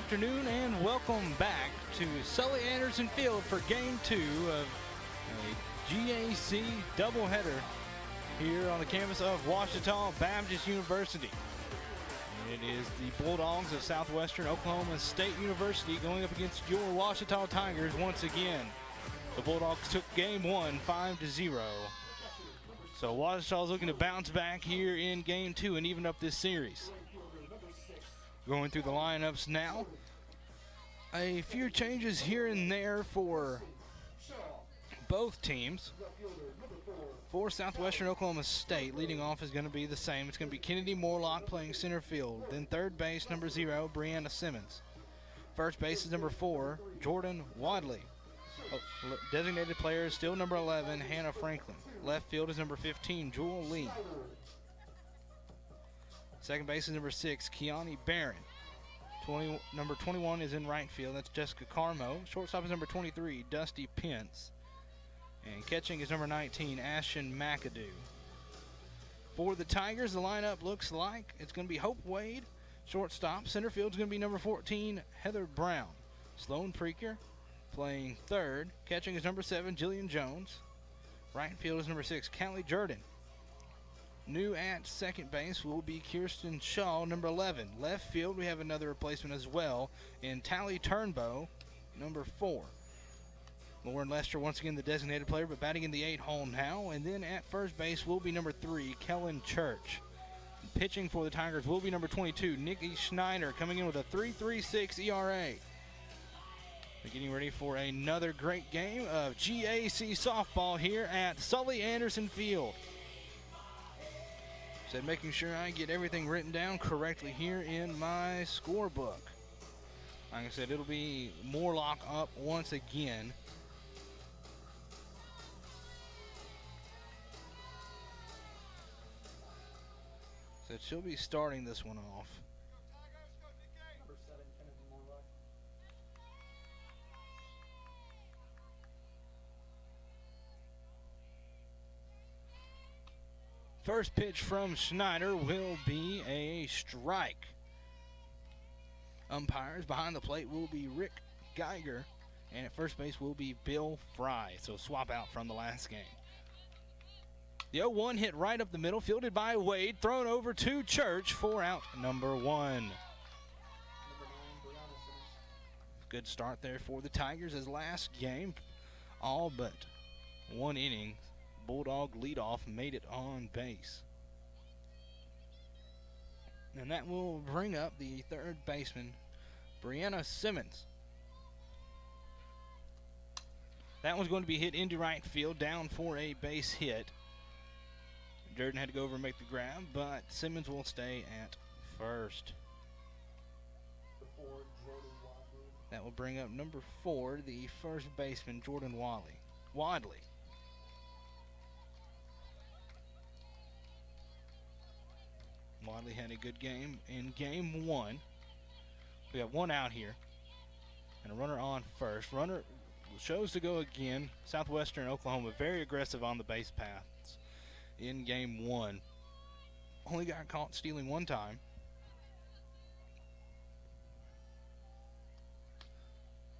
afternoon and welcome back to Sully Anderson Field for Game 2 of a GAC doubleheader here on the campus of Ouachita Baptist University. It is the Bulldogs of Southwestern Oklahoma State University going up against your Ouachita Tigers once again. The Bulldogs took Game 1 5-0. So Ouachita is looking to bounce back here in Game 2 and even up this series. Going through the lineups now. A few changes here and there for both teams. For Southwestern Oklahoma State, leading off is going to be the same. It's going to be Kennedy Morlock playing center field. Then third base, number 0, Brianna Simmons. First base is number 4, Jordan Wadley. Designated player is still number 11, Hannah Franklin. Left field is number 15, Jewel Lee. Second base is number 6, Kiani Barron. Number 21 is in right field. That's Jessica Carmo. Shortstop is number 23, Dusty Pence. And catching is number 19, Ashton McAdoo. For the Tigers, the lineup looks like it's going to be Hope Wade. Shortstop. Center field is going to be number 14, Heather Brown. Sloan Preeker playing third. Catching is number 7, Jillian Jones. Right field is number 6, Callie Jordan. New at second base will be Kirsten Shaw, number 11. Left field, we have another replacement as well in Tally Turnbow, number 4. Lauren Lester, once again the designated player, but batting in the 8 hole now. And then at first base will be number 3, Kellen Church. Pitching for the Tigers will be number 22, Nikki Schneider, coming in with a 3.36 ERA. We're getting ready for another great game of GAC softball here at Sully Anderson Field. Said making sure I get everything written down correctly here in my scorebook. Like I said, it'll be Morlock up once again. So she'll be starting this one off. First pitch from Schneider will be a strike. Umpires behind the plate will be Rick Geiger, and at first base will be Bill Fry. So swap out from the last game. The 0-1 hit right up the middle, fielded by Wade, thrown over to Church for out number 1. Good start there for the Tigers as last game, all but one inning. Bulldog leadoff made it on base. And that will bring up the third baseman, Brianna Simmons. That one's going to be hit into right field, down for a base hit. Jordan had to go over and make the grab, but Simmons will stay at first. That will bring up number 4, the first baseman, Jordan Wadley. Wadley had a good game in Game 1. We have one out here and a runner on first. Runner chose to go again. Southwestern Oklahoma very aggressive on the base paths in Game 1. Only got caught stealing one time.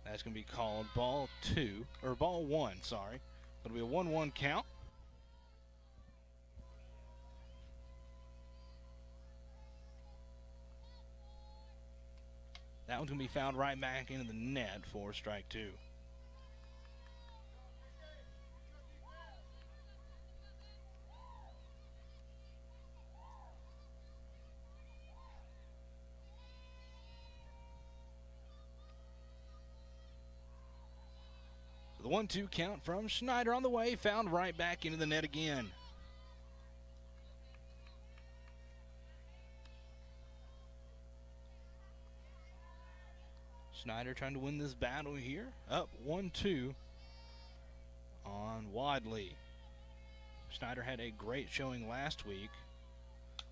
That's going to be called ball 1, sorry. It'll be a 1-1 count. That one's going to be fouled right back into the net for strike 2. So the 1-2 count from Schneider on the way, fouled right back into the net again. Schneider trying to win this battle here. Up 1-2 on Wadley. Schneider had a great showing last week.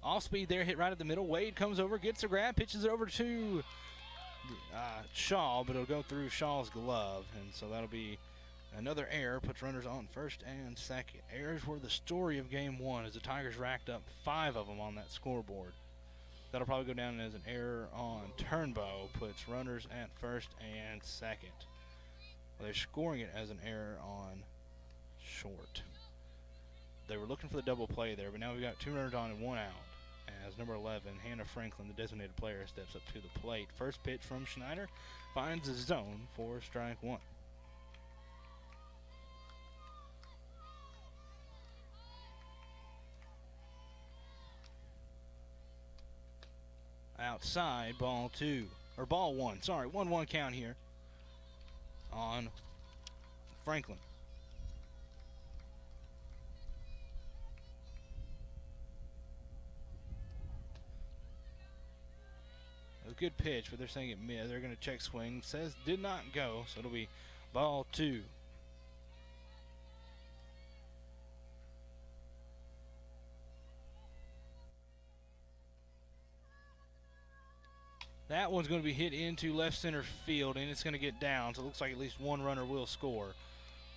Off speed there, hit right at the middle. Wade comes over, gets a grab, pitches it over to Shaw, but it'll go through Shaw's glove. And so that'll be another error, puts runners on first and second. Errors were the story of Game 1 as the Tigers racked up 5 of them on that scoreboard. That'll probably go down as an error on Turnbow. Puts runners at first and second. Well, they're scoring it as an error on short. They were looking for the double play there, but now we've got 2 runners on and 1 out. As number 11, Hannah Franklin, the designated player, steps up to the plate. First pitch from Schneider finds the zone for strike 1. Outside, ball 1. Sorry, 1-1 count here on Franklin. A good pitch, but they're saying it missed. They're going to check swing. Says did not go, so it'll be ball 2. That one's going to be hit into left center field, and it's going to get down, so it looks like at least 1 runner will score.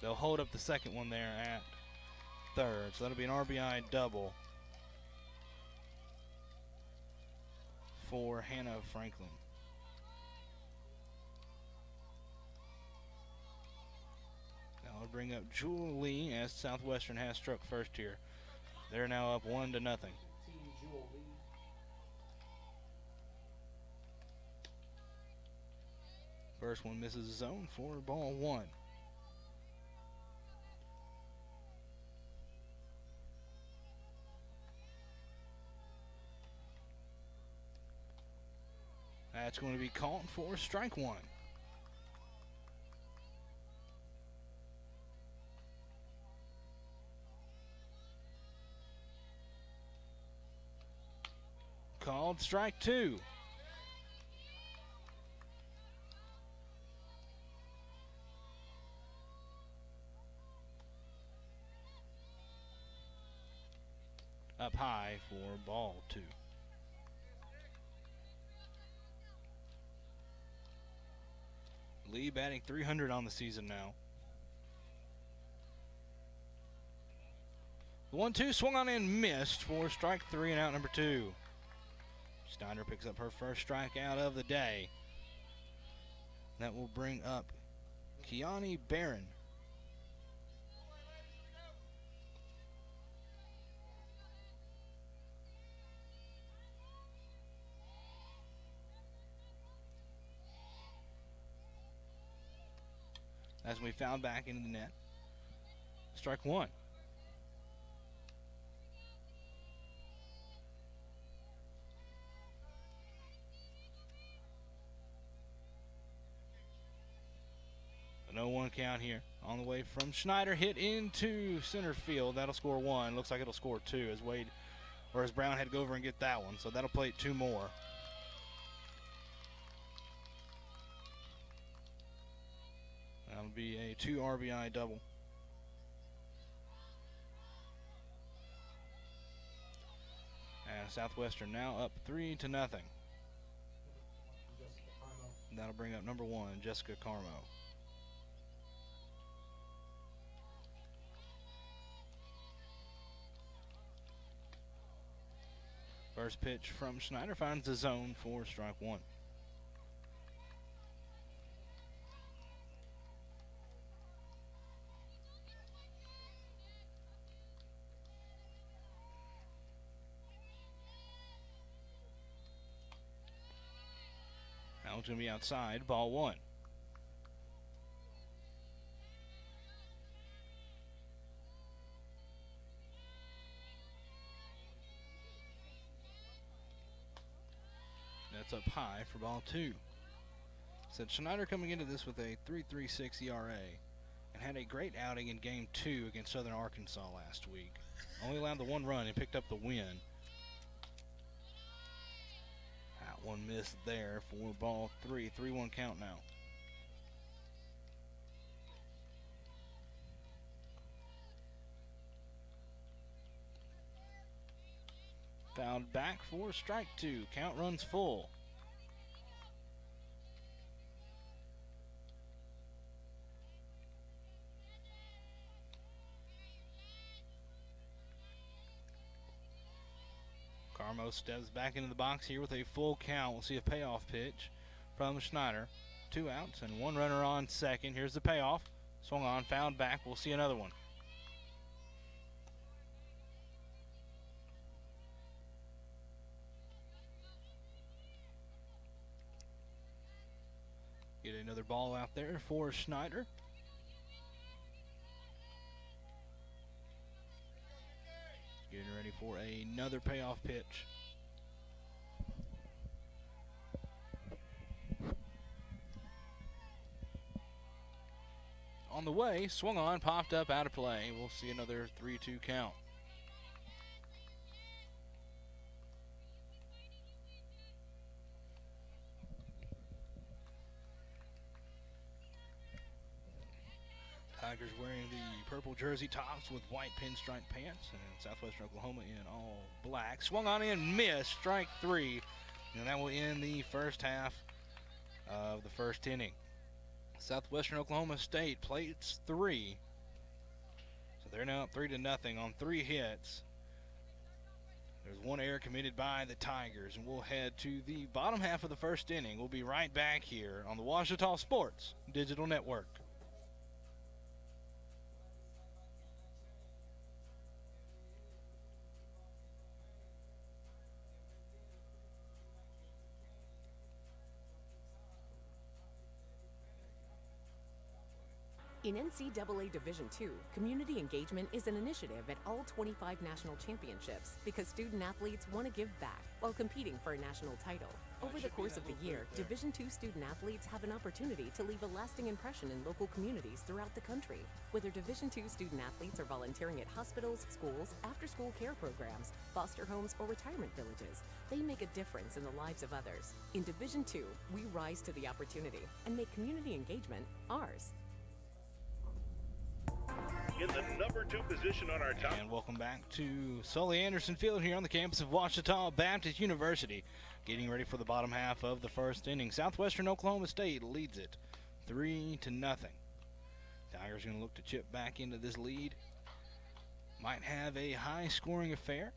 They'll hold up the second one there at third, so that'll be an RBI double for Hannah Franklin. Now I'll bring up Julie as Southwestern has struck first here. They're now up 1-0. First one misses zone for ball 1. That's going to be called for strike 1. Called strike 2. Up high for ball 2. Lee batting .300 on the season now. The 1-2 swung on and missed for strike 3 and out number 2. Steiner picks up her first strikeout of the day. That will bring up Kiani Barron. As we foul back into the net. Strike 1. A 0-1 count here on the way from Schneider. Hit into center field. That'll score 1. Looks like it'll score 2 as Brown had to go over and get that one. So that'll play 2 more. That'll be a 2 RBI double. And Southwestern now up 3-0. That'll bring up number 1, Jessica Carmo. First pitch from Schneider finds the zone for strike 1. That one's going to be outside, ball 1. That's up high for ball 2. Said Schneider coming into this with a 3.36 ERA and had a great outing in game 2 against Southern Arkansas last week. Only allowed the 1 run and picked up the win. That one missed there for ball 3. 3-1 count now. Fouled back for strike 2. Count runs full. Carmo steps back into the box here with a full count. We'll see a payoff pitch from Schneider. 2 outs and 1 runner on second. Here's the payoff. Swung on, fouled back. We'll see another one. Get another ball out there for Schneider. Getting ready for another payoff pitch. On the way, swung on, popped up, out of play. We'll see another 3-2 count. Tigers wearing the purple jersey tops with white pinstripe pants, and Southwestern Oklahoma in all black. Swung on in, missed, strike 3, and that will end the first half of the first inning. Southwestern Oklahoma State plates 3, so they're now up 3-0 on 3 hits. There's 1 error committed by the Tigers, and we'll head to the bottom half of the first inning. We'll be right back here on the Ouachita Sports Digital Network. In NCAA Division II, community engagement is an initiative at all 25 national championships because student athletes want to give back while competing for a national title. Over the course of the year, Division II student athletes have an opportunity to leave a lasting impression in local communities throughout the country. Whether Division II student athletes are volunteering at hospitals, schools, after-school care programs, foster homes, or retirement villages, they make a difference in the lives of others. In Division II, we rise to the opportunity and make community engagement ours. In the number 2 position on our top. And welcome back to Sully Anderson Field here on the campus of Ouachita Baptist University. Getting ready for the bottom half of the first inning. Southwestern Oklahoma State leads it 3-0. Tigers going to look to chip back into this lead. Might have a high-scoring affair.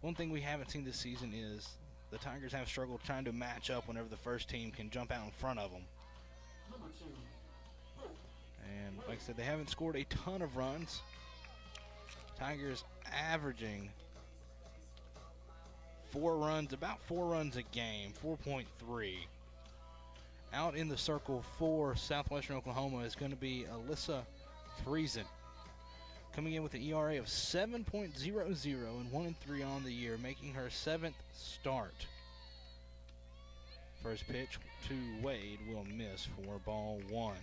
One thing we haven't seen this season is the Tigers have struggled trying to match up whenever the first team can jump out in front of them. And like I said, they haven't scored a ton of runs. Tigers averaging 4 runs, about 4 runs a game, 4.3. Out in the circle for Southwestern Oklahoma is going to be Alyssa Friesen, coming in with an ERA of 7.00 and 1-3 on the year, making her 7th start. First pitch to Wade will miss for ball 1.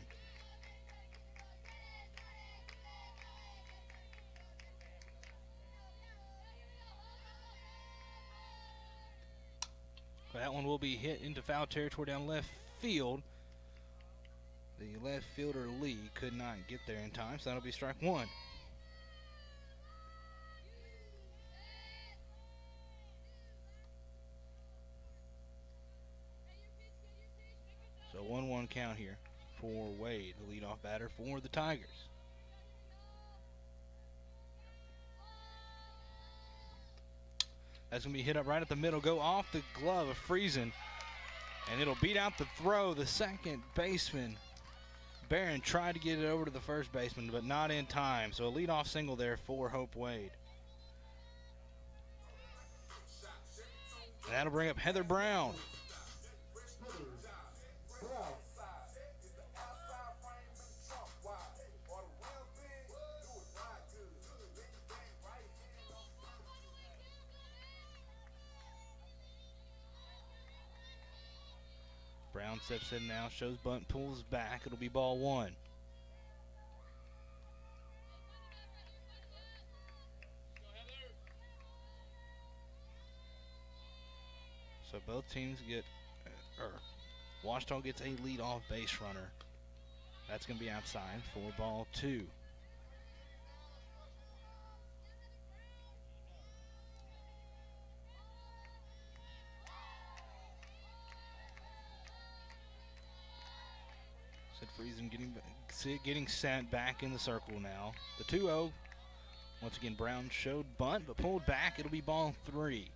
That one will be hit into foul territory down left field. The left fielder Lee could not get there in time, so that'll be strike 1. So 1-1 count here for Wade, the leadoff batter for the Tigers. That's going to be hit up right at the middle, go off the glove of Friesen, and it'll beat out the throw. The second baseman, Barron, tried to get it over to the first baseman, but not in time. So a leadoff single there for Hope Wade. And that'll bring up Heather Brown. Brown steps in now, shows bunt, pulls back. It'll be ball 1. So both teams get, Ouachita gets a leadoff base runner. That's going to be outside for ball 2. Friesen getting sent back in the circle now. The 2-0. Once again, Brown showed bunt, but pulled back. It'll be ball 3.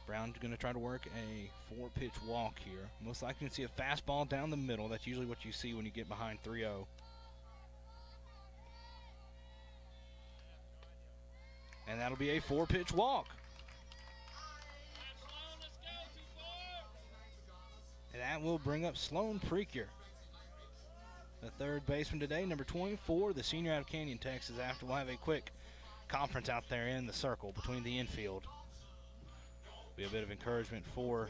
Brown's going to try to work a 4-pitch walk here. Most likely to see a fastball down the middle. That's usually what you see when you get behind 3-0. And that'll be a 4-pitch walk. And that will bring up Sloan Precure, the third baseman today, number 24, the senior out of Canyon, Texas. After we'll have a quick conference out there in the circle between the infield. Be a bit of encouragement for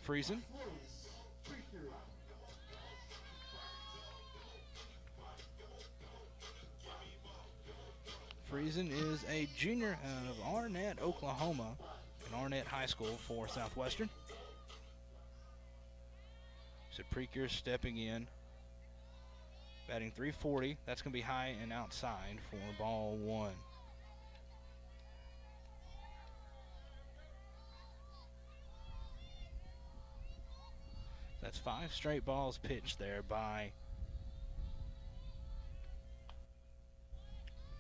Friesen. Friesen is a junior out of Arnett, Oklahoma, and Arnett High School for Southwestern. So Precure stepping in, batting .340. That's going to be high and outside for ball 1. That's 5 straight balls pitched there by.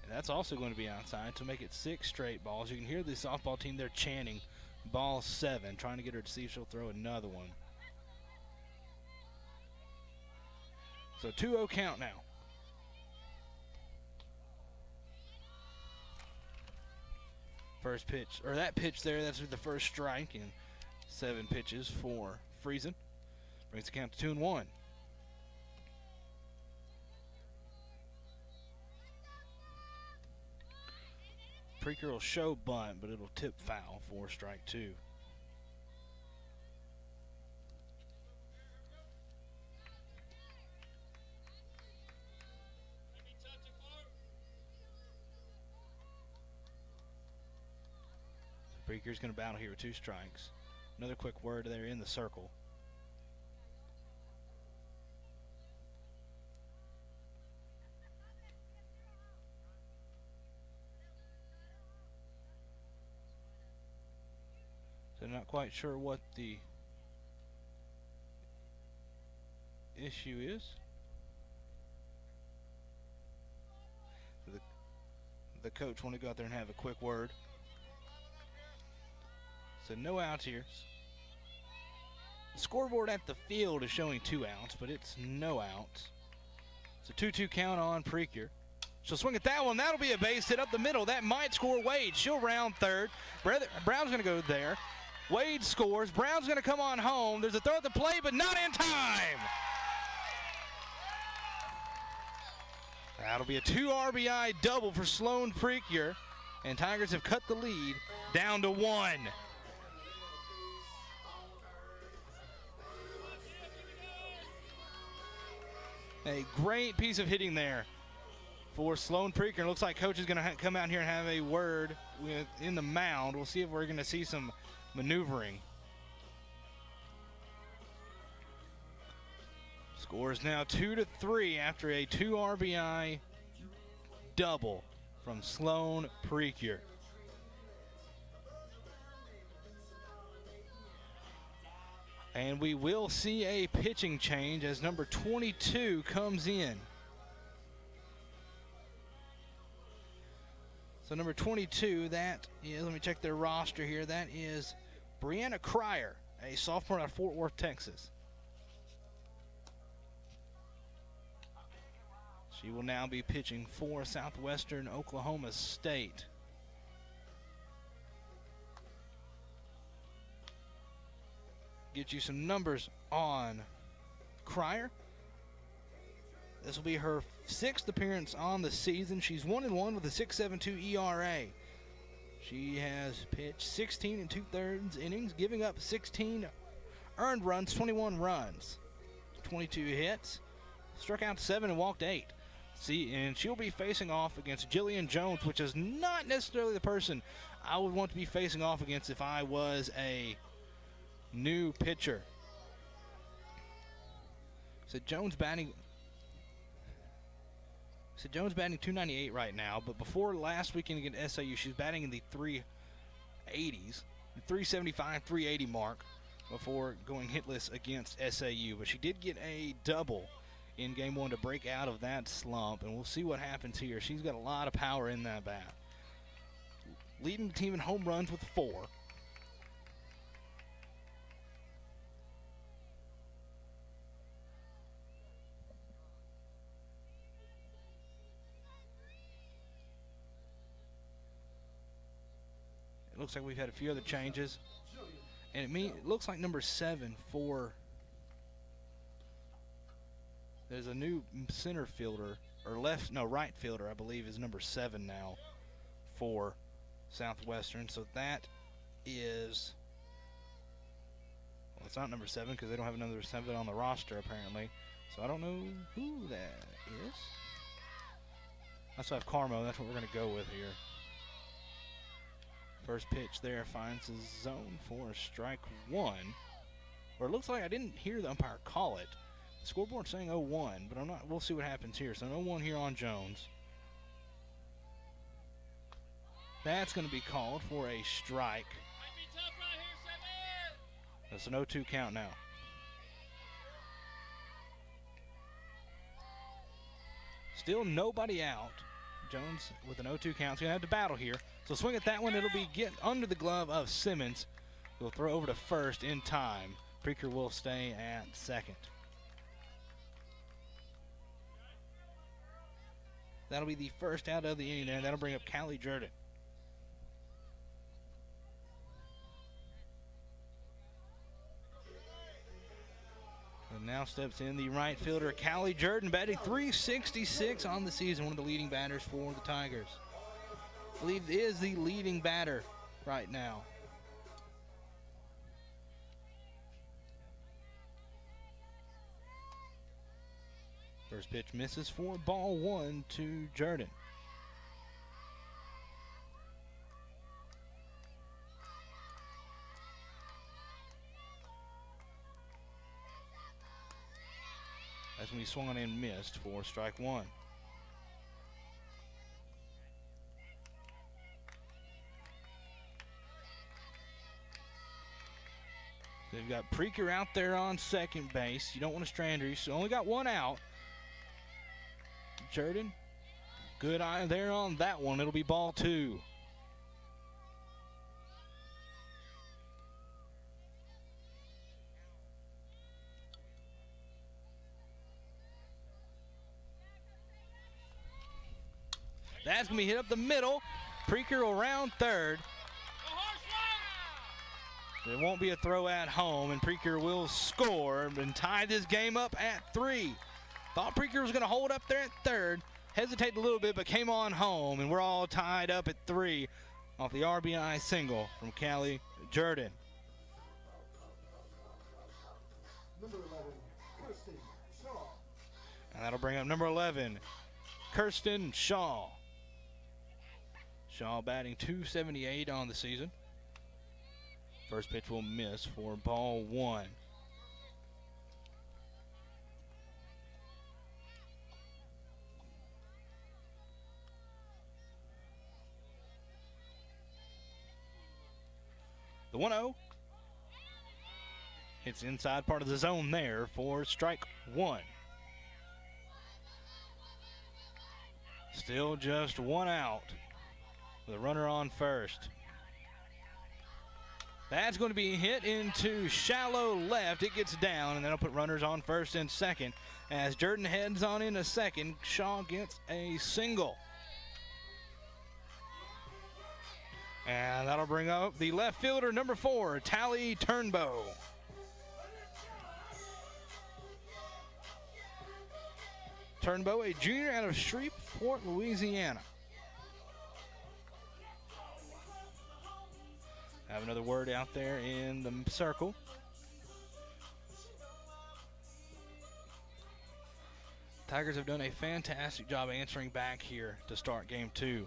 And that's also going to be outside to make it 6 straight balls. You can hear the softball team there chanting ball 7, trying to get her to see if she'll throw another one. So 2-0 count now. First pitch, or that pitch there, that's the first strike in 7 pitches for Friesen. Brings the count to 2-1. Precure will show bunt, but it'll tip foul for strike 2. Precure's going to battle here with 2 strikes. Another quick word there in the circle. So not quite sure what the issue is. The coach want to go out there and have a quick word. So no outs here. The scoreboard at the field is showing 2 outs, but it's no outs. It's a 2-2 count on Precure. She'll swing at that one. That'll be a base hit up the middle. That might score Wade. She'll round third. Brown's going to go there. Wade scores. Brown's going to come on home. There's a throw at the plate, but not in time. That'll be a 2 RBI double for Sloan Precure. And Tigers have cut the lead down to 1. A great piece of hitting there for Sloan Precure. Looks like coach is going to come out here and have a word in the mound. We'll see if we're going to see some maneuvering. Score is now 2-3 after a 2 RBI double from Sloan Precure. And we will see a pitching change as number 22 comes in. So number 22, that is, let me check their roster here, that is Brianna Cryer, a sophomore out of Fort Worth, Texas. She will now be pitching for Southwestern Oklahoma State. Get you some numbers on Cryer. This will be her 6th appearance on the season. She's 1-1 with a 6.72 ERA. She has pitched 16 2/3 innings, giving up 16 earned runs, 21 runs, 22 hits, struck out 7 and walked 8. And she'll be facing off against Jillian Jones, which is not necessarily the person I would want to be facing off against if I was a new pitcher. So Jones batting 298 right now, but before last weekend against SAU, she was batting in the 380s, 375, 380 mark before going hitless against SAU. But she did get a double in game 1 to break out of that slump, and we'll see what happens here. She's got a lot of power in that bat. Leading the team in home runs with 4. looks like we've had a few other changes. And it looks like number 7 for... There's a new center fielder, or right fielder, I believe, is number 7 now for Southwestern. So that is... Well, it's not number 7 because they don't have another 7 on the roster, apparently. So I don't know who that is. I still have Carmo. That's what we're going to go with here. First pitch there finds the zone for strike 1. Or it looks like I didn't hear the umpire call it. The scoreboard's saying 0-1, but I'm not. We'll see what happens here. So 0-1 here on Jones. That's going to be called for a strike. That's an 0-2 count now. Still nobody out. Jones with an 0-2 count. He's going to have to battle here. So swing at that one. It'll be get under the glove of Simmons. He'll throw over to first in time. Preaker will stay at second. That'll be the first out of the inning there. That'll bring up Callie Jordan. And now steps in the right fielder, Callie Jordan, batting .366 on the season. One of the leading batters for the Tigers. I believe is the leading batter right now. First pitch misses for ball 1 to Jordan. That's when he swung on and missed for strike 1. They've got Preaker out there on second base. You don't want to strand her. He's only got 1 out. Jordan, good eye there on that one. It'll be ball 2. That's going to be hit up the middle. Preaker around third. There won't be a throw at home, and Preaker will score and tie this game up at 3. Thought Preaker was going to hold up there at third. Hesitated a little bit, but came on home, and we're all tied up at 3 off the RBI single from Callie Jordan. Number 11, Kirsten Shaw. And that'll bring up number 11, Kirsten Shaw. Shaw batting .278 on the season. First pitch will miss for ball 1. The 1-0 hits inside part of the zone there for strike 1. Still just 1 out with a runner on first. That's going to be hit into shallow left. It gets down, and then I'll put runners on first and second. As Jordan heads on into second, Shaw gets a single. And that'll bring up the left fielder, number 4, Tally Turnbow. Turnbow, a junior out of Shreveport, Louisiana. Have another word out there in the circle. Tigers have done a fantastic job answering back here to start game 2.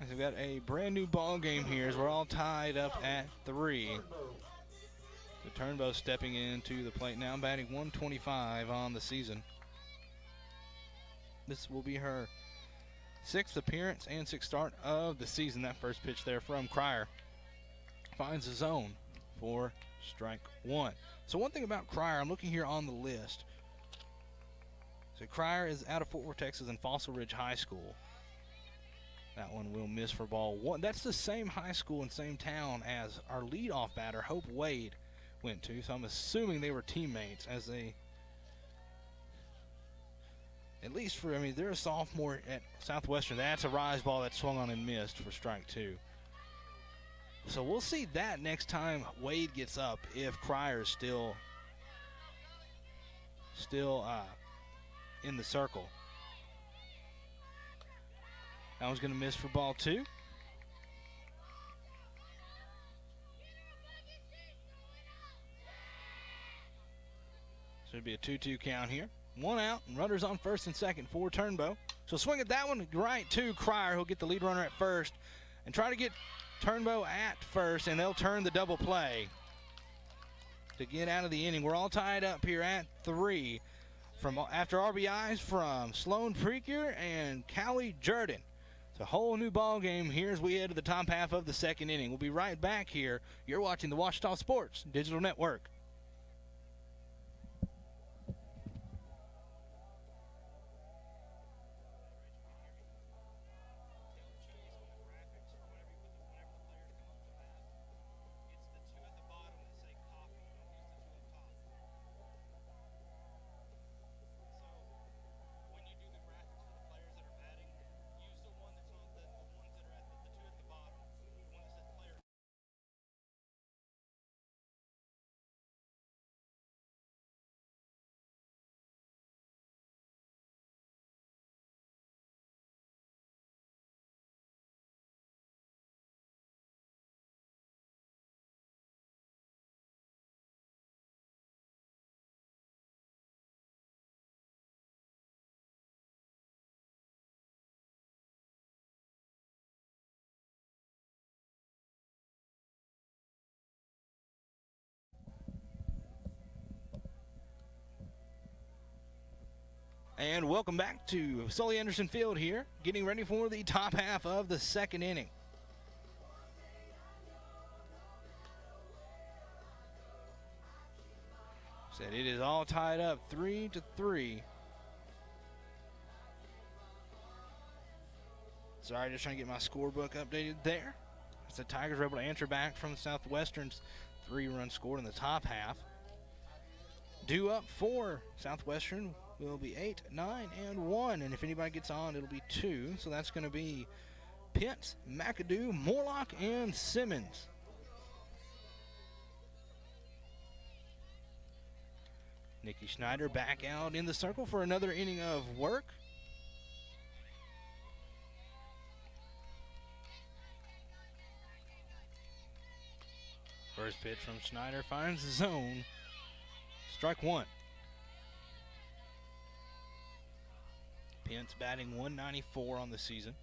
We've got a brand new ball game here as we're all tied up at 3. So Turnbow stepping into the plate now, batting .125 on the season. This will be her 6th appearance and 6th start of the season. That first pitch there from Cryer finds the zone for strike 1. So one thing about Cryer, I'm looking here on the list. So Cryer is out of Fort Worth, Texas, and Fossil Ridge High School. That one will miss for ball 1. That's the same high school and same town as our leadoff batter, Hope Wade, went to. So I'm assuming they were teammates as they At least for, I mean, they're a sophomore at Southwestern. That's a rise ball that swung on and missed for strike 2. So we'll see that next time Wade gets up if Cryer's still in the circle. That one's going to miss for ball 2. So it'll be a 2-2 count here. 1 out, and runners on first and second for Turnbow. So swing at that one right to Cryer. He'll get the lead runner at first and try to get Turnbow at first, and they'll turn the double play to get out of the inning. We're all tied up here at 3 from after RBIs from Sloan Precure and Callie Jordan. It's a whole new ball game here as we head to the top half of the second inning. We'll be right back here. You're watching the Ouachita Sports Digital Network. And welcome back to Sully Anderson Field here, getting ready for the top half of the second inning. Said it is all tied up 3-3. Sorry, just trying to get my scorebook updated there. As the Tigers were able to answer back from Southwestern's 3-run score in the top half. Due up for Southwestern will be 8, 9, and 1. And if anybody gets on, it'll be 2. So that's going to be Pitts, McAdoo, Morlock, and Simmons. Nikki Schneider back out in the circle for another inning of work. First pitch from Schneider finds the zone. Strike 1. Pence batting 194 on the season.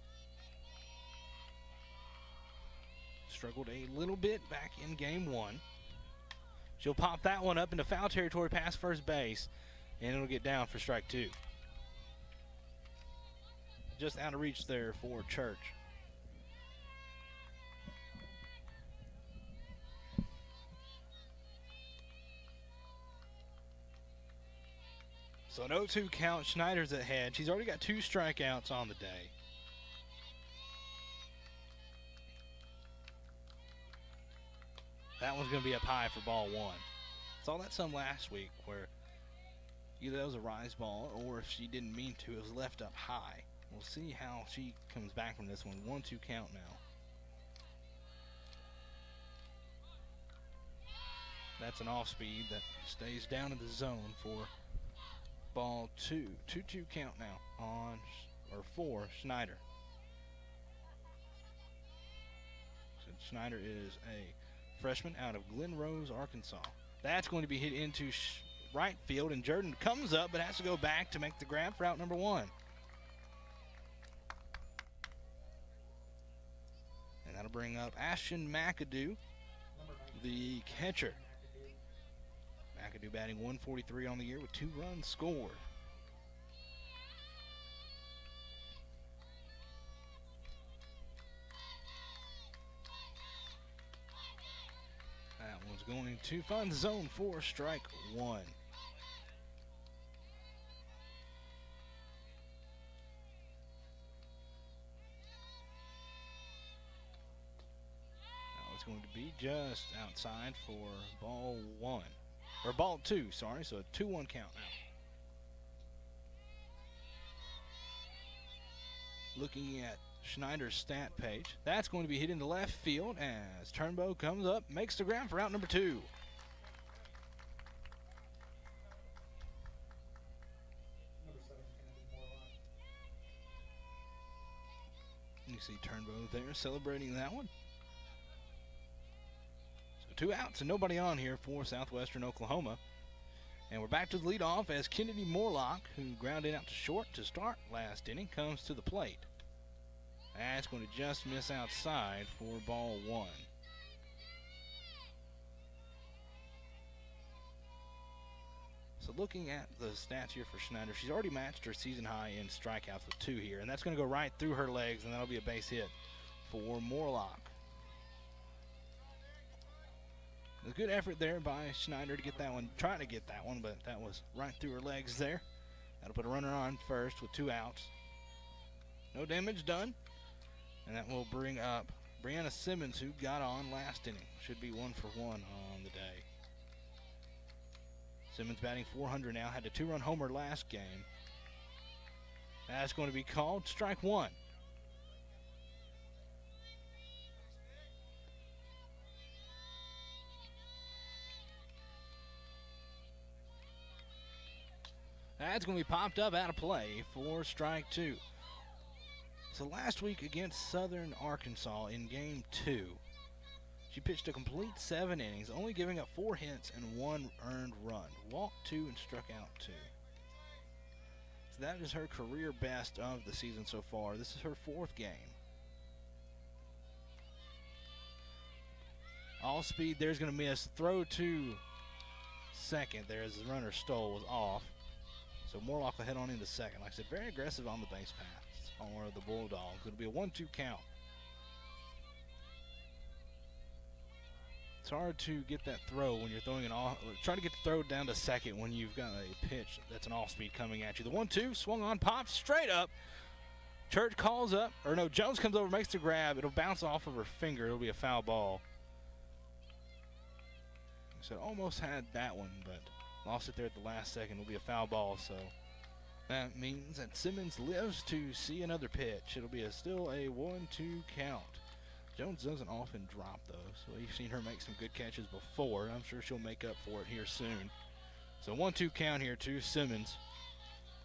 Struggled a little bit back in game 1. She'll pop that one up into foul territory past first base, and it'll get down for strike 2. Just out of reach there for Church. So an 0-2 count. Schneider's ahead. She's already got 2 strikeouts on the day. That one's going to be up high for ball 1. Saw that some last week where either that was a rise ball or if she didn't mean to, it was left up high. We'll see how she comes back from this one. 1-2 count now. That's an off speed that stays down in the zone for ball 2. 2-2 count now on or for Schneider. So Schneider is a freshman out of Glen Rose, Arkansas. That's going to be hit into right field, and Jordan comes up but has to go back to make the grab for out number 1. And that'll bring up Ashton McAdoo, the catcher. McAdoo batting 143 on the year with 2 runs scored. That one's going to find the zone for strike 1. Now it's going to be just outside for ball 1. Or ball 2, sorry, so a 2-1 count now. Looking at Schneider's stat page, that's going to be hit into left field as Turnbow comes up, makes the ground for out number 2. Number 7 is going to be Morlock. You see Turnbow there celebrating that one. So 2 outs and nobody on here for Southwestern Oklahoma. And we're back to the leadoff as Kennedy Morlock, who grounded out to short to start last inning, comes to the plate. That's going to just miss outside for ball 1. So looking at the stats here for Schneider, she's already matched her season high in strikeouts with 2 here, and that's going to go right through her legs, and that'll be a base hit for Morlock. A good effort there by Schneider to get that one, trying to get that one, but that was right through her legs there. That'll put a runner on first with 2 outs. No damage done. And that will bring up Brianna Simmons, who got on last inning. Should be 1 for 1 on the day. Simmons batting .400 now. Had a 2-run homer last game. That's going to be called strike 1. That's going to be popped up out of play for strike 2. So last week against Southern Arkansas in Game 2, she pitched a complete 7 innings, only giving up 4 hits and 1 earned run. Walked 2 and struck out 2. So that is her career best of the season so far. This is her 4th game. All speed there's going to miss. Throw to second there as the runner stole was off. So Morlock will head on into second. Like I said, very aggressive on the base paths for the Bulldogs. It'll be a 1-2 count. It's hard to get that throw when you're throwing an off. Try to get the throw down to second when you've got a pitch that's an off speed coming at you. The 1-2 swung on, pops straight up. Church calls up, or no, Jones comes over, makes the grab. It'll bounce off of her finger. It'll be a foul ball. So almost had that one, but lost it there at the last second. It'll be a foul ball, so that means that Simmons lives to see another pitch. It'll be still a 1-2 count. Jones doesn't often drop those, so we've seen her make some good catches before. I'm sure she'll make up for it here soon. So 1-2 count here to Simmons.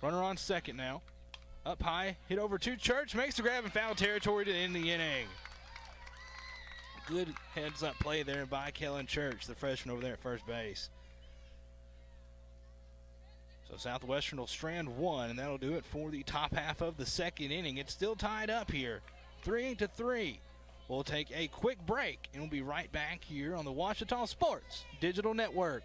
Runner on second now. Up high, hit over to Church, makes the grab in foul territory to end the inning. Good heads-up play there by Kellen Church, the freshman over there at first base. So Southwestern will strand 1, and that'll do it for the top half of the second inning. It's still tied up here, 3-3. We'll take a quick break, and we'll be right back here on the Ouachita Sports Digital Network.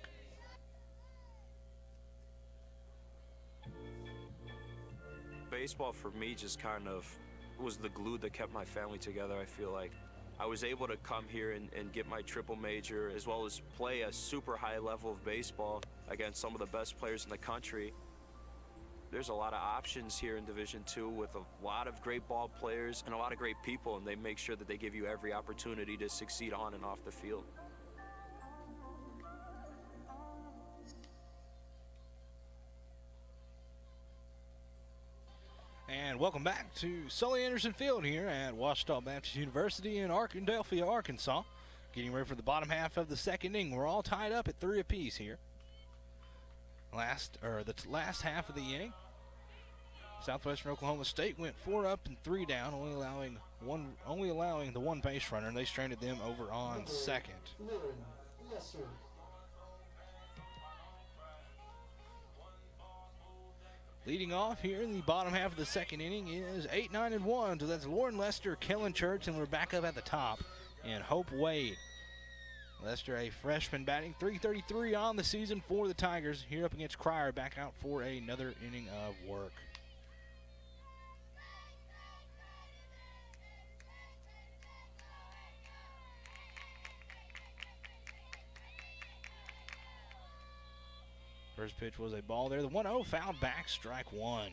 Baseball for me just kind of was the glue that kept my family together. I feel like I was able to come here and get my triple major, as well as play a super high level of baseball against some of the best players in the country. There's a lot of options here in Division II with a lot of great ball players and a lot of great people, and they make sure that they give you every opportunity to succeed on and off the field. And welcome back to Sully Anderson Field here at Ouachita Baptist University in Arkadelphia, Arkansas. Getting ready for the bottom half of the second inning. We're all tied up at 3 apiece here. The last half of the inning, Southwestern Oklahoma State went 4 up and 3 down, only allowing the 1 base runner, and they stranded them over on second. Yes, sir. Leading off here in the bottom half of the second inning is 8-9-1. So that's Lauren Lester, Kellen Church, and we're back up at the top. And Hope Wade. Lester, a freshman, batting .333 on the season for the Tigers. Here up against Cryer, back out for another inning of work. First pitch was a ball there. The 1-0 fouled back, strike 1.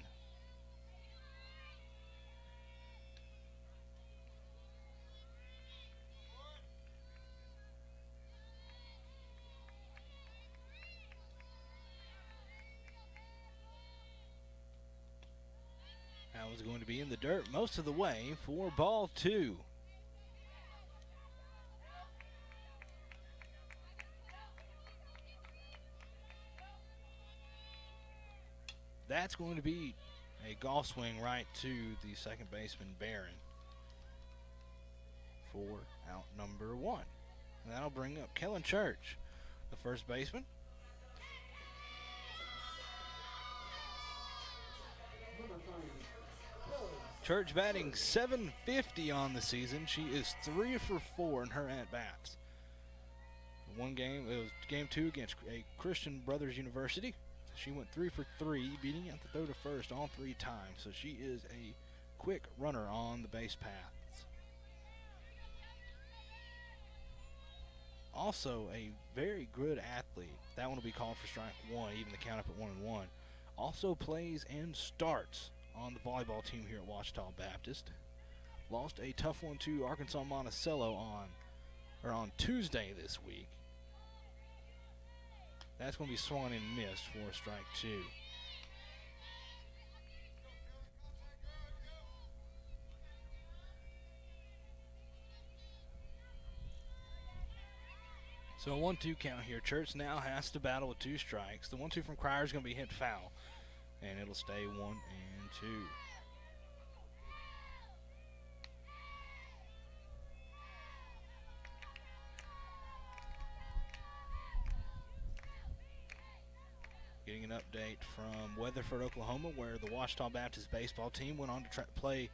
Now one's going to be in the dirt most of the way for ball 2. That's going to be a golf swing right to the second baseman, Barron, for out number 1. And that'll bring up Kellen Church, the first baseman. Church batting .750 on the season. She is 3 for 4 in her at-bats. One game, it was game 2 against a Christian Brothers University. She went 3 for 3, beating at the throw to first all 3 times. So she is a quick runner on the base paths. Also a very good athlete. That one will be called for strike 1, even the count up at 1-1. Also plays and starts on the volleyball team here at Ouachita Baptist. Lost a tough one to Arkansas Monticello on Tuesday this week. That's going to be swung and missed for strike 2. So a 1-2 count here. Church now has to battle with 2 strikes. The 1-2 from Cryer is going to be hit foul, and it'll stay 1-2. Getting an update from Weatherford, Oklahoma, where the Ouachita Baptist baseball team went on to play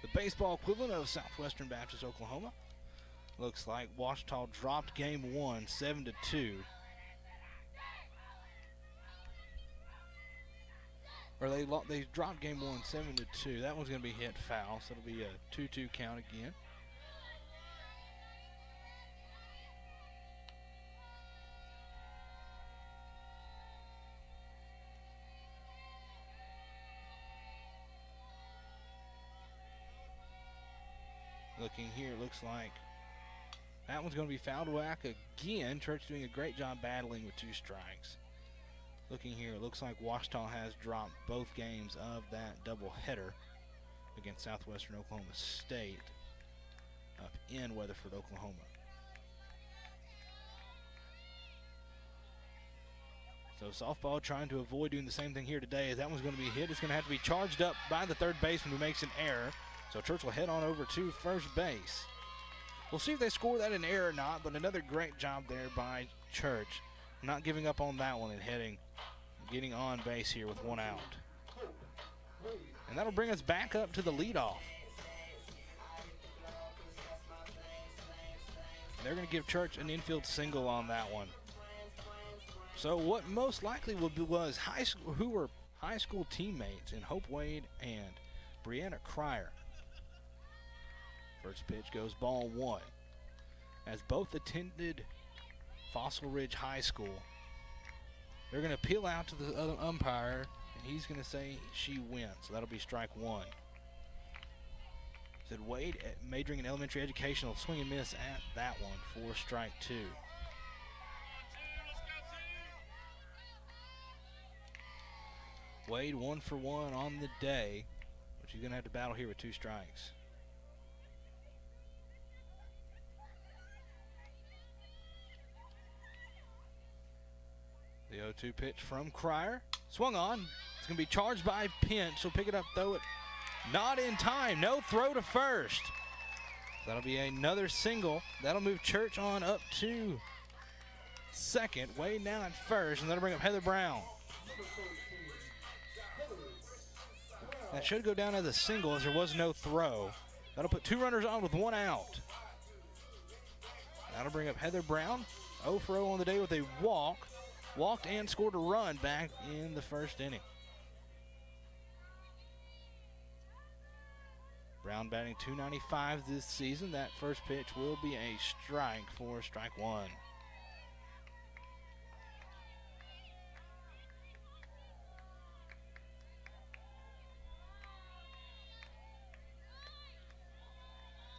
the baseball equivalent of Southwestern Baptist, Oklahoma. Looks like Ouachita dropped game 1, 7-2. Or they dropped game 1, 7-2. That one's going to be hit foul, so it'll be a 2-2 count again. Looking here, looks like that one's going to be fouled whack again. Church doing a great job battling with 2 strikes. Looking here, it looks like Ouachita has dropped both games of that doubleheader against Southwestern Oklahoma State up in Weatherford, Oklahoma. So softball trying to avoid doing the same thing here today, as that one's going to be hit. It's going to have to be charged up by the third baseman, who makes an error. So Church will head on over to first base. We'll see if they score that an error or not, but another great job there by Church. Not giving up on that one and getting on base here with 1 out. And that'll bring us back up to the leadoff. They're going to give Church an infield single on that one. So what most likely was who were high school teammates in Hope Wade and Brianna Cryer. First pitch goes ball 1. As both attended Fossil Ridge High School, they're going to peel out to the other umpire, and he's going to say she wins. So that'll be strike 1. Said Wade, majoring in elementary education, will swing and miss at that one for strike 2. Wade 1 for 1 on the day, but she's going to have to battle here with 2 strikes. The 0-2 pitch from Cryer. Swung on. It's going to be charged by Pinch. She'll pick it up, throw it. Not in time. No throw to first. That'll be another single. That'll move Church on up to second. Wade now at first, and that'll bring up Heather Brown. That should go down as a single, as there was no throw. That'll put 2 runners on with 1 out. That'll bring up Heather Brown. 0 for 0 on the day with a walk. Walked and scored a run back in the first inning. Brown batting .295 this season. That first pitch will be a strike for strike 1.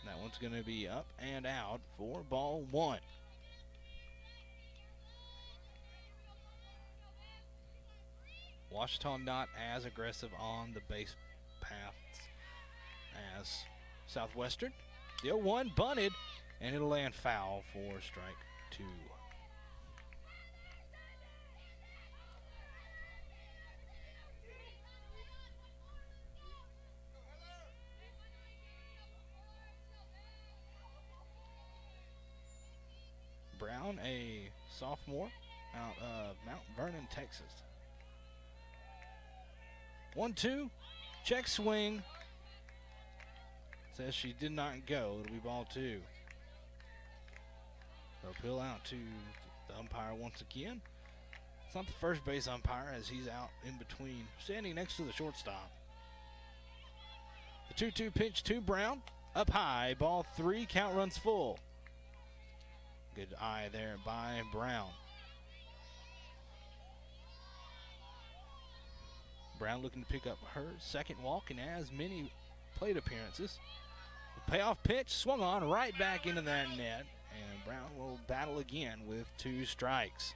That one's going to be up and out for ball 1. Ouachita not as aggressive on the base paths as Southwestern. The 0-1 bunted, and it'll land foul for strike 2. Brown, a sophomore out of Mount Vernon, Texas. 1-2, check swing. Says she did not go. It'll be ball 2. They'll peel out to the umpire once again. It's not the first base umpire, as he's out in between, standing next to the shortstop. The 2-2 pitch to Brown. Up high, ball 3, count runs full. Good eye there by Brown. Brown looking to pick up her second walk in as many plate appearances. The payoff pitch swung on right back into that net, and Brown will battle again with 2 strikes.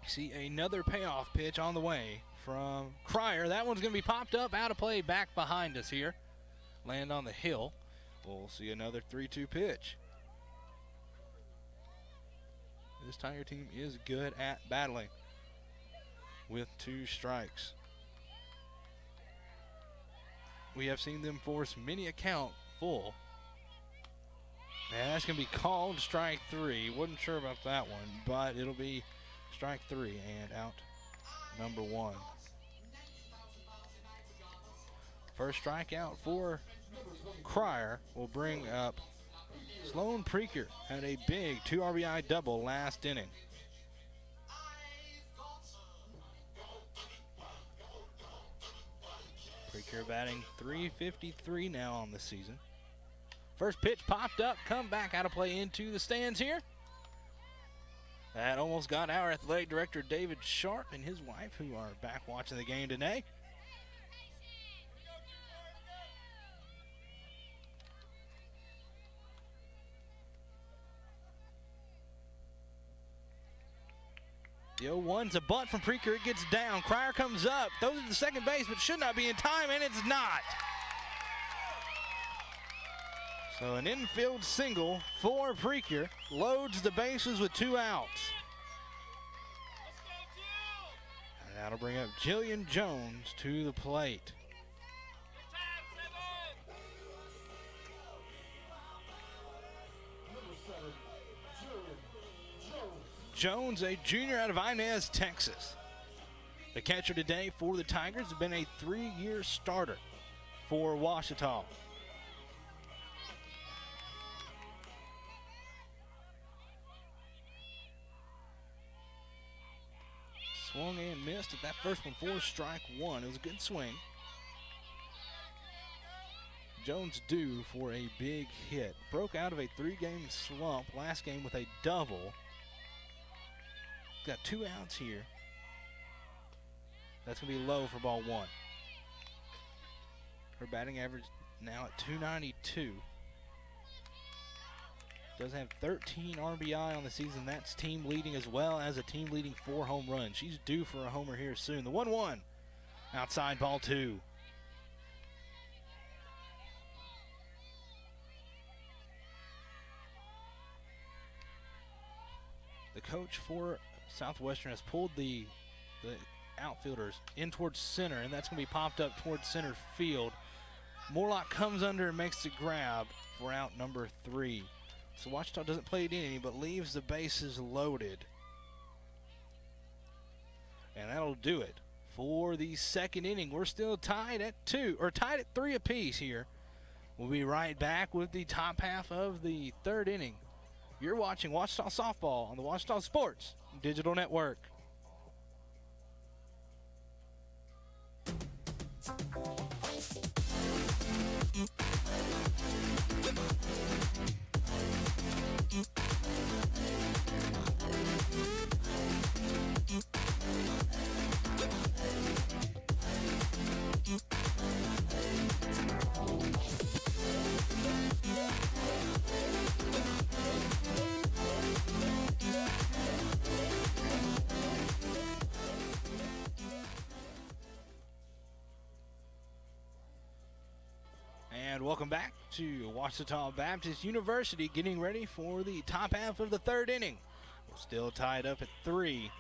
See another payoff pitch on the way from Cryer. That one's going to be popped up out of play back behind us here. Land on the hill. We'll see another 3-2 pitch. This Tiger team is good at battling with 2 strikes. We have seen them force many a count full. And that's going to be called strike 3. Wasn't sure about that one, but it'll be strike 3 and out number 1. First strikeout for Cryer will bring up Sloan Preaker. Had a big 2 RBI double last inning. Preaker batting .353 now on the season. First pitch popped up, come back out of play into the stands here. That almost got our athletic director David Sharp and his wife, who are back watching the game today. The 0-1's a bunt from Preaker. It gets down. Cryer comes up. Throws it to second base, but should not be in time, and it's not. So an infield single for Preaker. Loads the bases with 2 outs. And that'll bring up Jillian Jones to the plate. Jones, a junior out of Inez, Texas. The catcher today for the Tigers has been a 3-year starter for Ouachita. Swung and missed at that first one for strike 1. It was a good swing. Jones due for a big hit. Broke out of a 3-game slump last game with a double. Got 2 outs here. That's going to be low for ball 1. Her batting average now at .292. Does have 13 RBI on the season. That's team leading, as well as a team leading 4 home runs. She's due for a homer here soon. The 1-1. Outside ball 2. The coach for Southwestern has pulled the outfielders in towards center, and that's going to be popped up towards center field. Morlock comes under and makes the grab for out number 3. So Ouachita doesn't play it in, but leaves the bases loaded. And that'll do it for the second inning. We're still tied at 3 apiece here. We'll be right back with the top half of the 3rd inning. You're watching Ouachita Softball on the Ouachita Sports Digital Network. And welcome back to Ouachita Baptist University, getting ready for the top half of the third inning. We're still tied up at 3.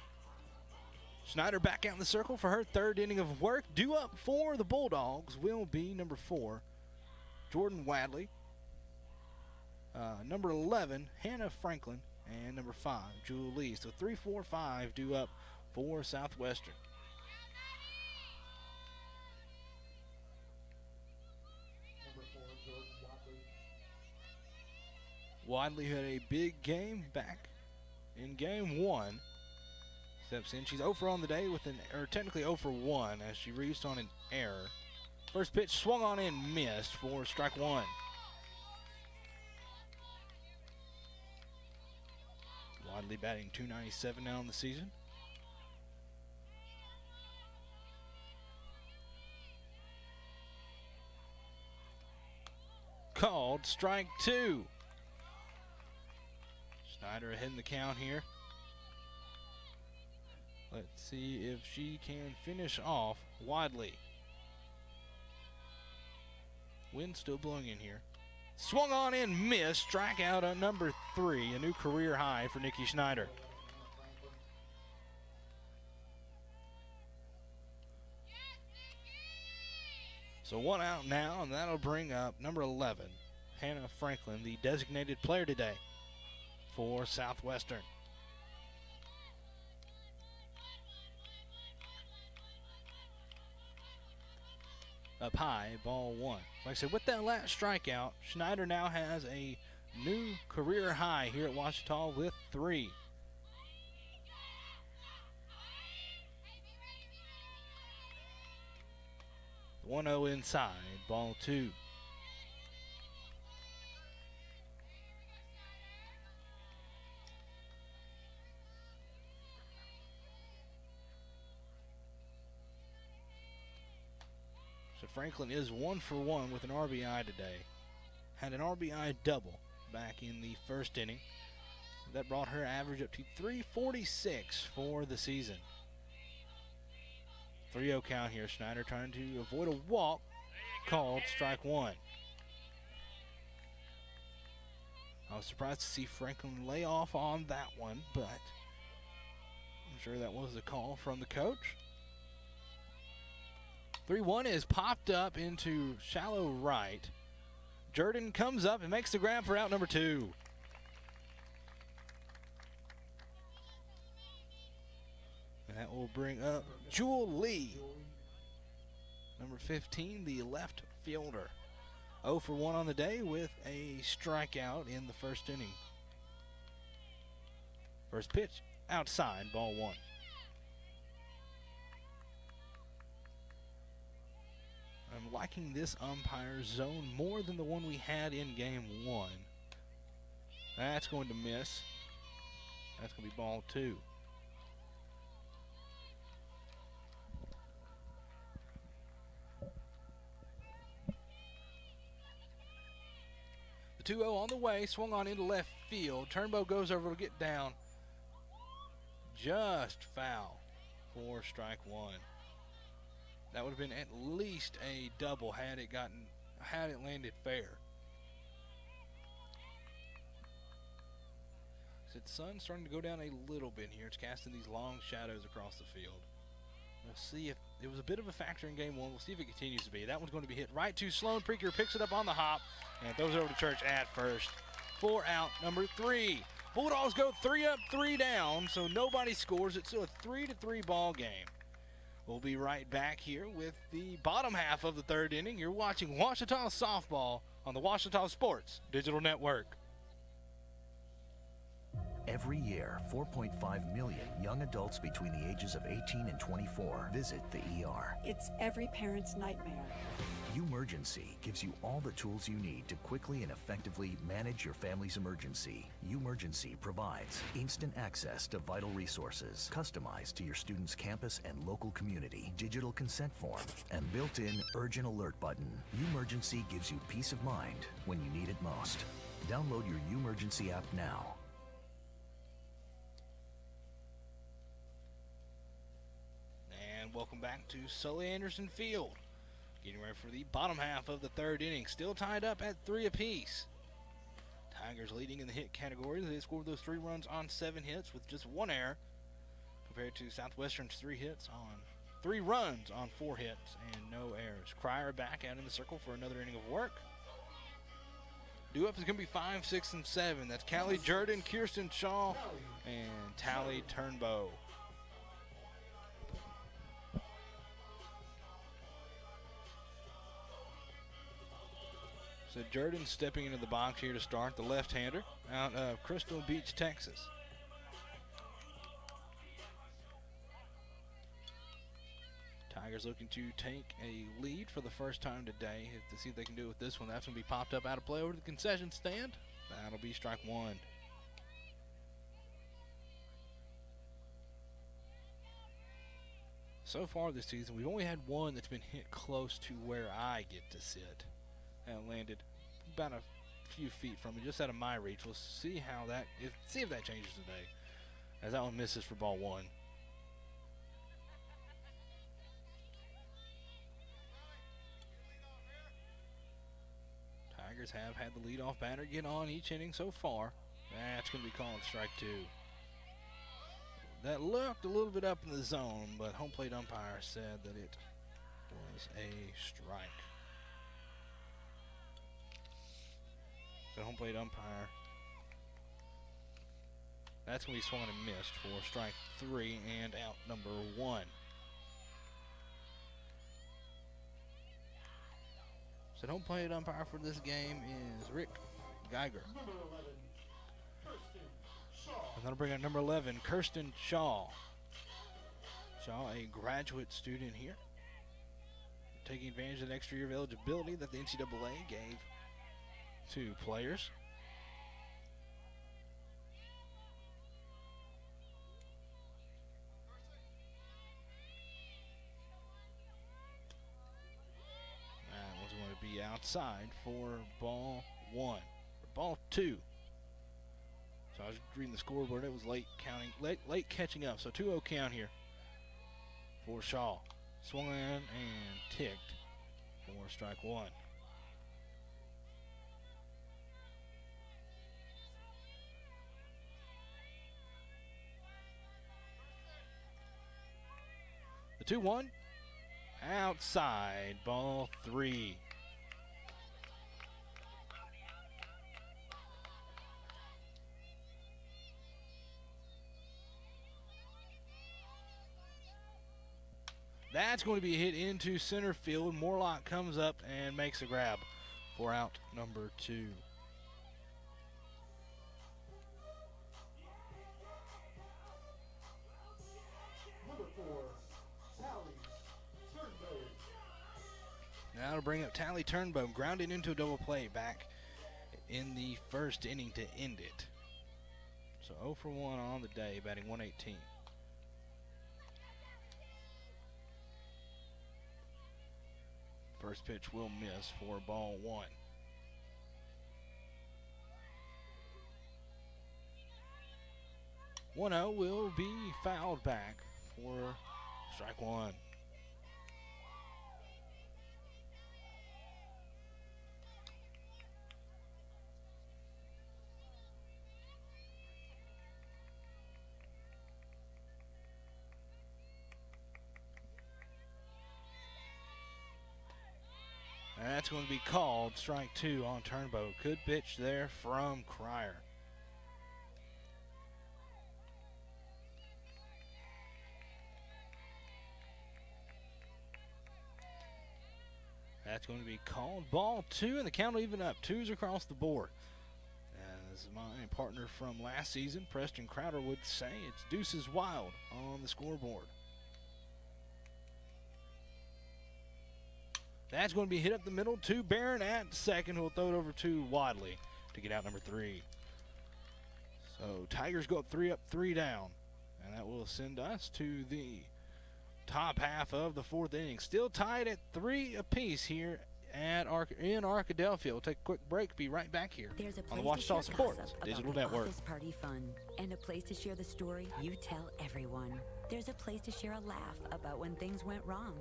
Schneider back out in the circle for her third inning of work. Due up for the Bulldogs will be number 4, Jordan Wadley. Number 11, Hannah Franklin. And number 5, Jewel Lee. So 3, 4, 5 due up for Southwestern. Number 4, Jordan Wadley. Wadley had a big game back in game 1. Steps in. She's 0 for on the day with technically 0 for 1 as she reached on an error. First pitch swung on and missed for strike 1. Wadley batting .297 now in the season. Called strike 2. Schneider ahead in the count here. Let's see if she can finish off Wadley. Wind still blowing in here. Swung on and missed. Strikeout on number 3. A new career high for Nikki Schneider. So 1 out now, and that'll bring up number 11, Hannah Franklin, the designated player today for Southwestern. Up high, ball 1. Like I said, with that last strikeout, Schneider now has a new career high here at Ouachita with 3. The 1-0 inside, ball 2. So Franklin is 1 for 1 with an RBI today. Had an RBI double back in the first inning. That brought her average up to 346 for the season. 3-0 count here. Schneider trying to avoid a walk. Called strike 1. I was surprised to see Franklin lay off on that one, but I'm sure that was a call from the coach. 3-1 is popped up into shallow right. Jordan comes up and makes the grab for out number 2. And that will bring up Jewel Lee, number 15, the left fielder. 0 for 1 on the day with a strikeout in the first inning. First pitch outside, ball 1. I'm liking this umpire zone more than the one we had in game 1. That's going to miss. That's going to be ball 2. The 2-0 on the way, swung on into left field. Turnbow goes over to get down. Just foul for strike 1. That would have been at least a double had it landed fair. So the sun's starting to go down a little bit here. It's casting these long shadows across the field. We'll see if it was a bit of a factor in game 1. We'll see if it continues to be. That one's going to be hit right to Sloan. Preaker picks it up on the hop and throws it over to Church at first. 4 out, number 3. Bulldogs go 3 up, 3 down, so nobody scores. It's still a 3-3 ball game. We'll be right back here with the bottom half of the third inning. You're watching Ouachita Softball on the Ouachita Sports Digital Network. Every year, 4.5 million young adults between the ages of 18 and 24 visit the ER. It's every parent's nightmare. Umergency gives you all the tools you need to quickly and effectively manage your family's emergency. Umergency provides instant access to vital resources, customized to your student's campus and local community, digital consent form, and built-in urgent alert button. Umergency gives you peace of mind when you need it most. Download your Umergency app now. And welcome back to Sully Anderson Field. Getting ready for the bottom half of the third inning. Still tied up at 3 apiece. Tigers leading in the hit category. They scored those 3 runs on 7 hits with just 1 error, compared to Southwestern's 3 runs on 4 hits and no errors. Cryer back out in the circle for another inning of work. Due up is going to be 5, 6, and 7. That's Callie Jordan, Kirsten Shaw, and Tally Turnbow. So Jordan stepping into the box here to start, the left-hander out of Crystal Beach, Texas. Tigers looking to take a lead for the first time today. To see if they can do it with this one. That's going to be popped up out of play over to the concession stand. That'll be strike 1. So far this season, we've only had one that's been hit close to where I get to sit. That landed about a few feet from me, just out of my reach. We'll see how that, see if that changes today, as that one misses for ball 1. Tigers have had the leadoff batter get on each inning so far. That's going to be called strike 2. That looked a little bit up in the zone, but home plate umpire said that it was a strike. So home plate umpire, that's going to be swung and missed for strike 3 and out number 1. So home plate umpire for this game is Rick Geiger. Number 11, Kirsten Shaw. I'm going to bring up number 11, Kirsten Shaw. Shaw, a graduate student here, taking advantage of the extra year of eligibility that the NCAA gave to players. That was going to be outside for ball 1, or ball 2. So I was reading the scoreboard. It was late catching up. So 2-0 count here for Shaw. Swung in and ticked for strike 1. The 2-1 outside, ball 3. That's going to be hit into center field. Morlock comes up and makes a grab for out number 2. Number 4, Tally Turnbow. Now to bring up Tally Turnbow, grounded into a double play back in the first inning to end it. So 0 for 1 on the day, batting 118. First pitch will miss for ball 1. One 0 will be fouled back for strike 1. That's going to be called strike 2 on Turnbow. Good pitch there from Cryer. That's going to be called ball 2, and the count will even up. 2s across the board. As my partner from last season, Preston Crowder, would say, it's deuces wild on the scoreboard. That's going to be hit up the middle to Barron at second, who will throw it over to Wadley to get out number 3. So Tigers go up 3 up, 3 down. And that will send us to the top half of the 4th inning. Still tied at 3 apiece here at in Arkadelphia. We'll take a quick break. Be right back here on the Ouachita Sports Digital Network. Office party fun and a place to share the story you tell everyone. There's a place to share a laugh about when things went wrong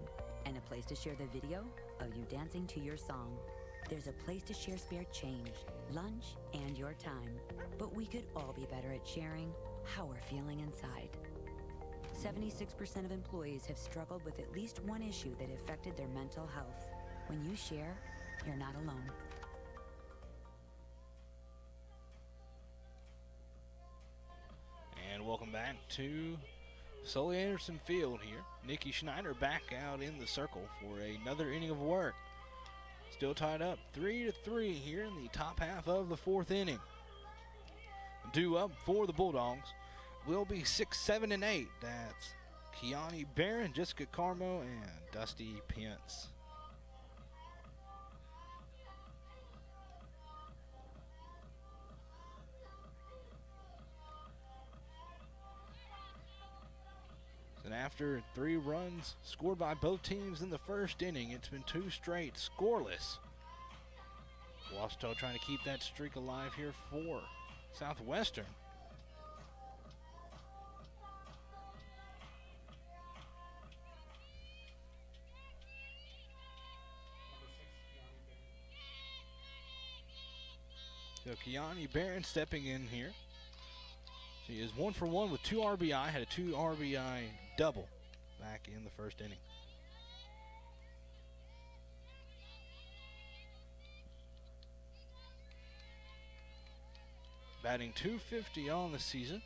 and a place to share the video of you dancing to your song. There's a place to share spare change, lunch, and your time. But we could all be better at sharing how we're feeling inside. 76% of employees have struggled with at least one issue that affected their mental health. When you share, you're not alone. And welcome back to Sully Anderson Field here. Nikki Schneider back out in the circle for another inning of work. Still tied up 3-3 here in the top half of the fourth inning. Due up for the Bulldogs will be 6, 7, and 8. That's Kiani Barron, Jessica Carmo, and Dusty Pence. And after 3 runs scored by both teams in the first inning, it's been 2 straight scoreless. Washita trying to keep that streak alive here for Southwestern. So Kiani Barron stepping in here. She is 1 for 1 with 2 RBI, had a 2 RBI double back in the first inning. Batting .250 on the season.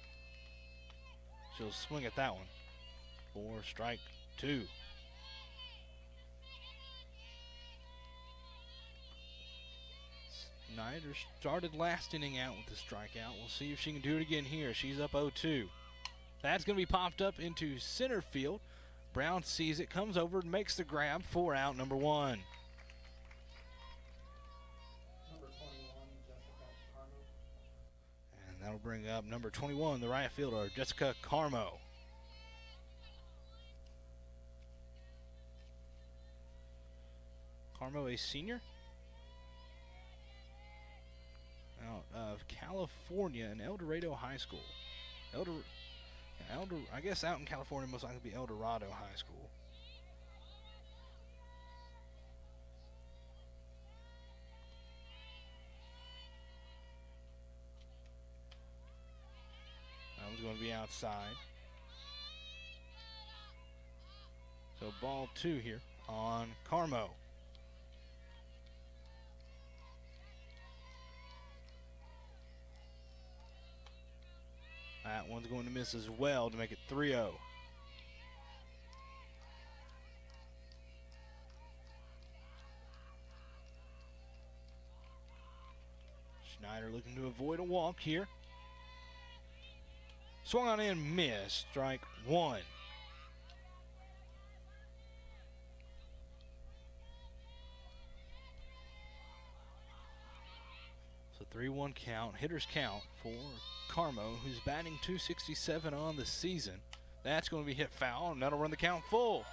She'll swing at that one for strike 2. Snyder started last inning out with the strikeout. We'll see if she can do it again here. She's up 0-2. That's going to be popped up into center field. Brown sees it, comes over, and makes the grab for out number 1. Number 21, Jessica Carmo. And that'll bring up number 21, the right fielder, Jessica Carmo. Carmo, a senior out of California in El Dorado High School. I guess out in California most likely be El Dorado High School. That one's going to be outside. So ball 2 here on Carmo. That one's going to miss as well to make it 3-0. Schneider looking to avoid a walk here. Swung on in, missed. Strike 1. So 3-1 count, hitter's count for Carmo, who's batting .267 on the season. That's going to be hit foul, and that'll run the count full.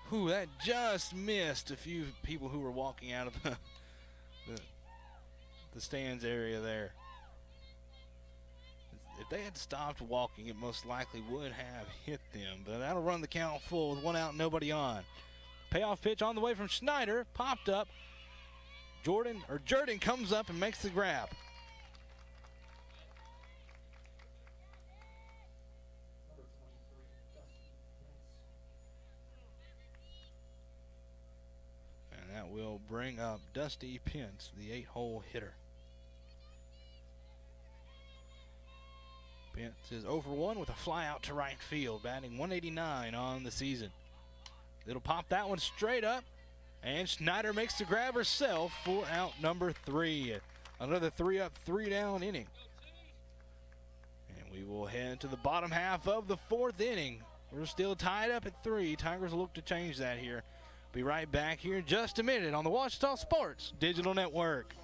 Whew, that just missed a few people who were walking out of the stands area there. If they had stopped walking, it most likely would have hit them, but that'll run the count full with 1 out and nobody on. Payoff pitch on the way from Schneider, popped up. Jordan comes up and makes the grab. And that will bring up Dusty Pence, the 8-hole hitter. Pence is 0 for 1 with a fly out to right field, batting .189 on the season. It'll pop that one straight up, and Schneider makes the grab herself for out number 3. Another 3-up, 3-down inning. And we will head to the bottom half of the fourth inning. We're still tied up at 3. Tigers will look to change that here. Be right back here in just a minute on the Washita Sports Digital Network.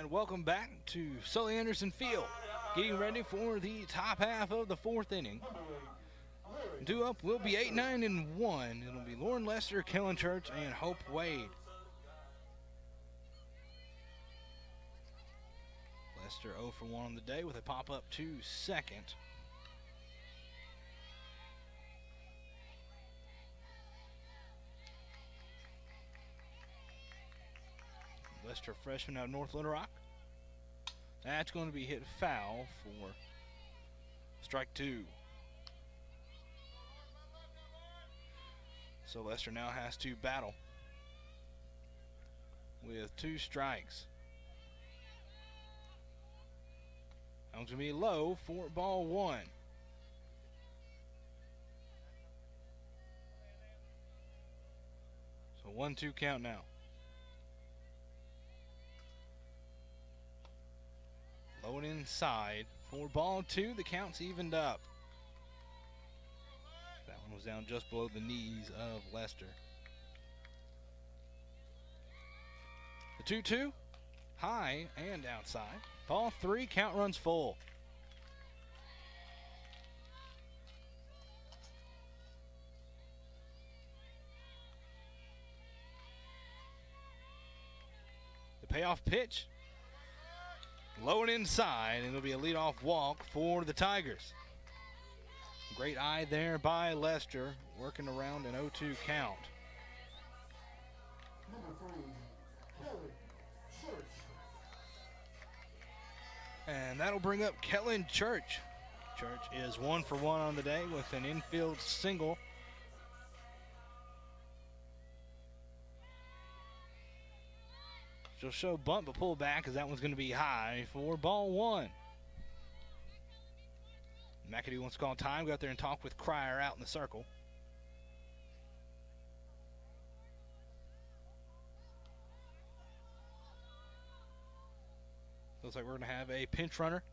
And welcome back to Sully Anderson Field, getting ready for the top half of the fourth inning. Due up will be 8, 9, and 1. It'll be Lauren Lester, Kellen Church, and Hope Wade. Lester 0 for 1 on the day with a pop-up to second. Lester, freshman out of North Little Rock. That's going to be hit foul for strike 2. So Lester now has to battle with 2 strikes. That one's going to be low for ball 1. So 1-2 count now. Low and inside for ball 2. The count's evened up. That one was down just below the knees of Lester. The 2-2, high and outside. Ball 3, count runs full. The payoff pitch. Low and inside, and it'll be a leadoff walk for the Tigers. Great eye there by Lester, working around an 0-2 count. And that'll bring up Kellen Church. Church is 1 for 1 on the day with an infield single. She'll show bunt but pull back, as that one's going to be high for ball 1. McAdoo wants to call time. Go out there and talk with Cryer out in the circle. Looks like we're going to have a pinch runner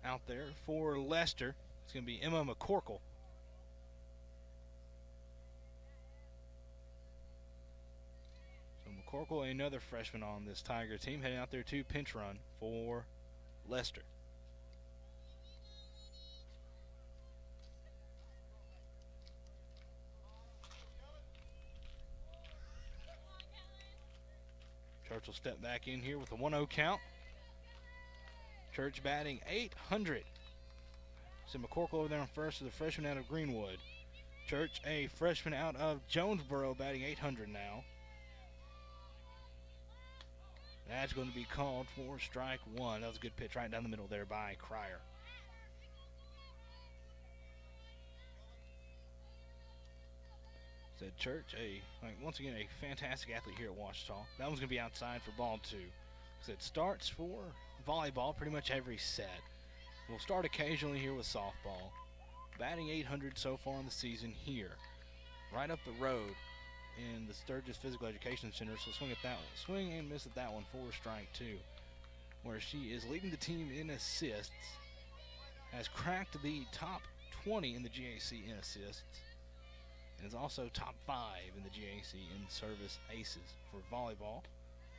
out there for Lester. It's going to be Emma McCorkle. Corkle, another freshman on this Tiger team, heading out there to pinch run for Lester. Church will step back in here with a 1-0 count. Church batting .800. So McCorkle over there on first to the freshman out of Greenwood. Church, a freshman out of Jonesboro, batting .800 now. That's going to be called for strike 1. That was a good pitch right down the middle there by Cryer. Said Church, once again, a fantastic athlete here at Ouachita. That one's going to be outside for ball 2. Said starts for volleyball pretty much every set. We'll start occasionally here with softball. Batting .800 so far in the season here. Right up the road in the Sturgis Physical Education Center, so swing at that one. Swing and miss at that one for strike 2, where she is leading the team in assists, has cracked the top 20 in the GAC in assists, and is also top 5 in the GAC in service aces for volleyball.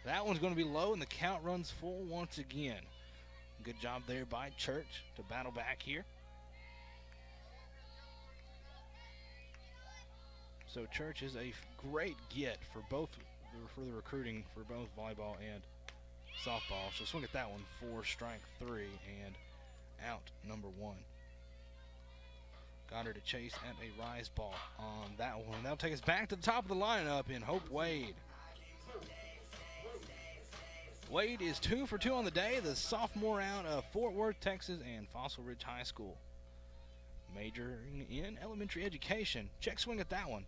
That one's going to be low, and the count runs full once again. Good job there by Church to battle back here. So Church is a great get for the recruiting for both volleyball and softball. So swing at that one for strike 3 and out number 1. Got her to chase at a rise ball on that one. That'll take us back to the top of the lineup in Hope Wade. Wade is 2 for 2 on the day, the sophomore out of Fort Worth, Texas, and Fossil Ridge High School. Majoring in elementary education. Check swing at that one.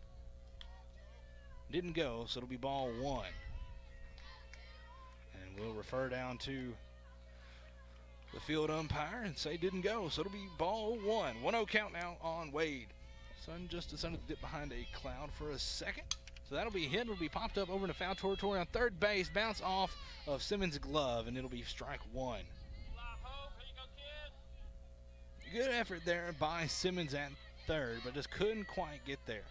Didn't go, so it'll be ball 1. And we'll refer down to the field umpire and say didn't go, so it'll be ball 1. 1-0 count now on Wade. Sun just decided to dip behind a cloud for a second. So that'll be hit. It'll be popped up over into foul territory on third base. Bounce off of Simmons' glove, and it'll be strike 1. Good effort there by Simmons at third, but just couldn't quite get there.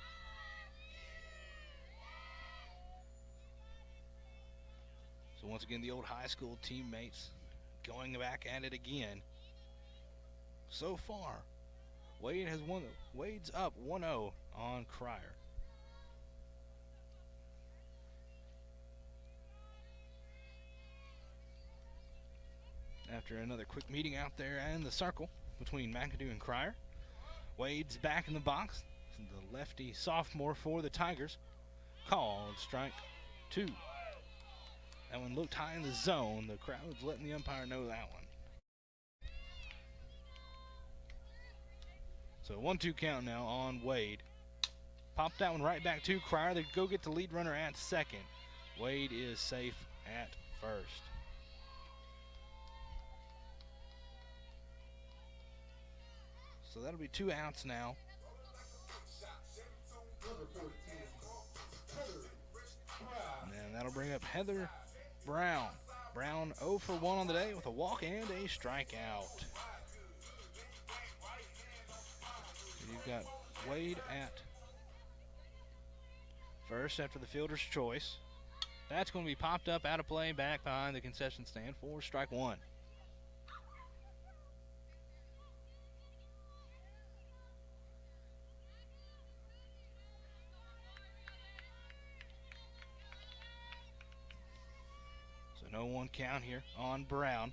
So once again, the old high school teammates going back at it again. So far, Wade's up 1-0 on Crier. After another quick meeting out there in the circle between McAdoo and Crier, Wade's back in the box. The lefty sophomore for the Tigers called strike 2. That one looked high in the zone. The crowd's letting the umpire know that one. So 1-2 count now on Wade. Popped that one right back to Crier. They go get the lead runner at second. Wade is safe at first. So that'll be 2 outs now. And that'll bring up Heather Brown. Brown 0 for 1 on the day with a walk and a strikeout. So you've got Wade at first after the fielder's choice. That's going to be popped up out of play back behind the concession stand for strike 1. No 1 count here on Brown.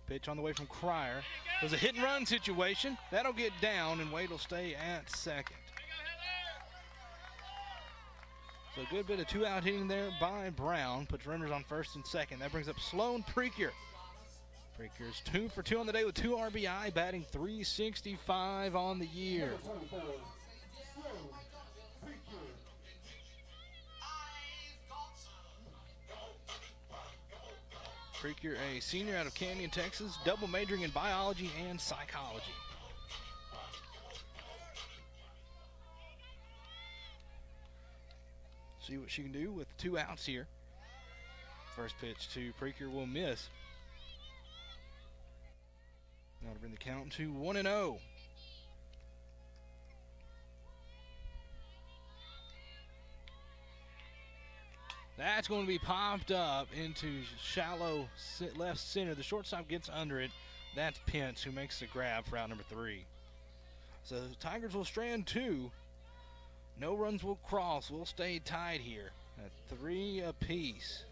Pitch on the way from Crier. There's a hit and run situation. That'll get down, and Wade will stay at second. So a good bit of 2-out hitting there by Brown. Puts runners on first and second. That brings up Sloan Preaker. Preaker's 2 for 2 on the day with 2 RBI, batting .365 on the year. Preaker, a senior out of Canyon, Texas, double majoring in biology and psychology. See what she can do with 2 outs here. First pitch to Preaker will miss. Now to bring the count to 1-0. That's going to be popped up into shallow left center. The shortstop gets under it. That's Pence who makes the grab for out number 3. So the Tigers will strand 2. No runs will cross. We'll stay tied here at 3 apiece.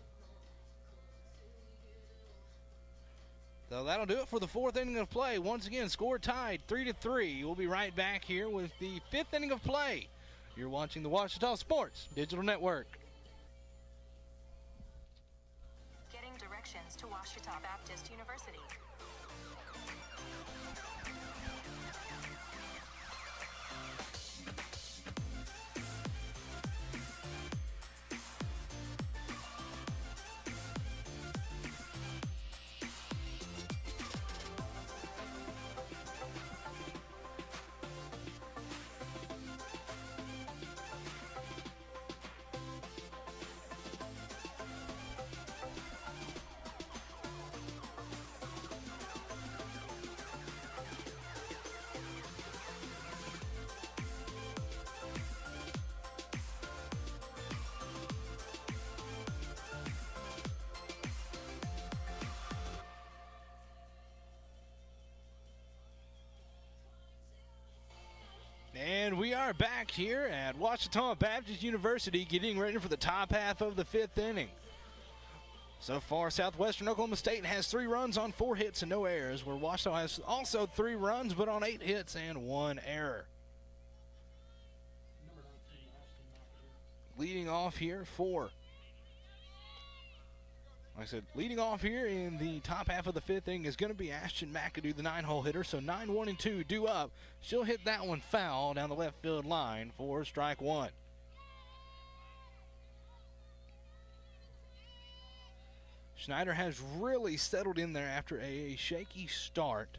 So that'll do it for the 4th inning of play. Once again, score tied 3-3. We'll be right back here with the 5th inning of play. You're watching the Ouachita Sports Digital Network. To Ouachita Baptist University. And we are back here at Ouachita Baptist University getting ready for the top half of the 5th inning. So far, Southwestern Oklahoma State has 3 runs on 4 hits and no errors, where Ouachita has also 3 runs but on 8 hits and 1 error. Leading off here for, like I said, leading off here in the top half of the 5th inning is going to be Ashton McAdoo, the 9-hole hitter. So 9-1-2 due up. She'll hit that one foul down the left field line for strike 1. Schneider has really settled in there after a shaky start.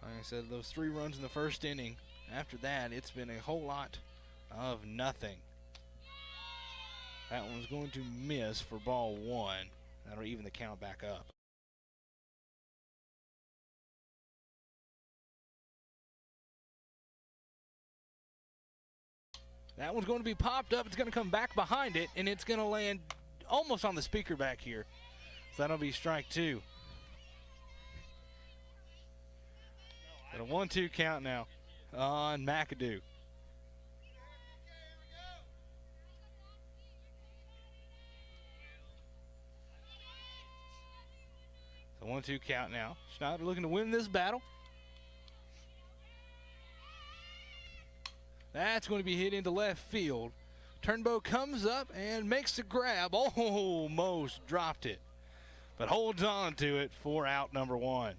Like I said, those 3 runs in the first inning. After that, it's been a whole lot of nothing. That one's going to miss for ball 1. That'll even the count back up. That one's going to be popped up. It's going to come back behind it, and it's going to land almost on the speaker back here. So that'll be strike 2. But a 1-2 count now on McAdoo. So 1-2 count now. Schneider looking to win this battle. That's going to be hit into left field. Turnbow comes up and makes the grab. Almost dropped it, but holds on to it for out number 1.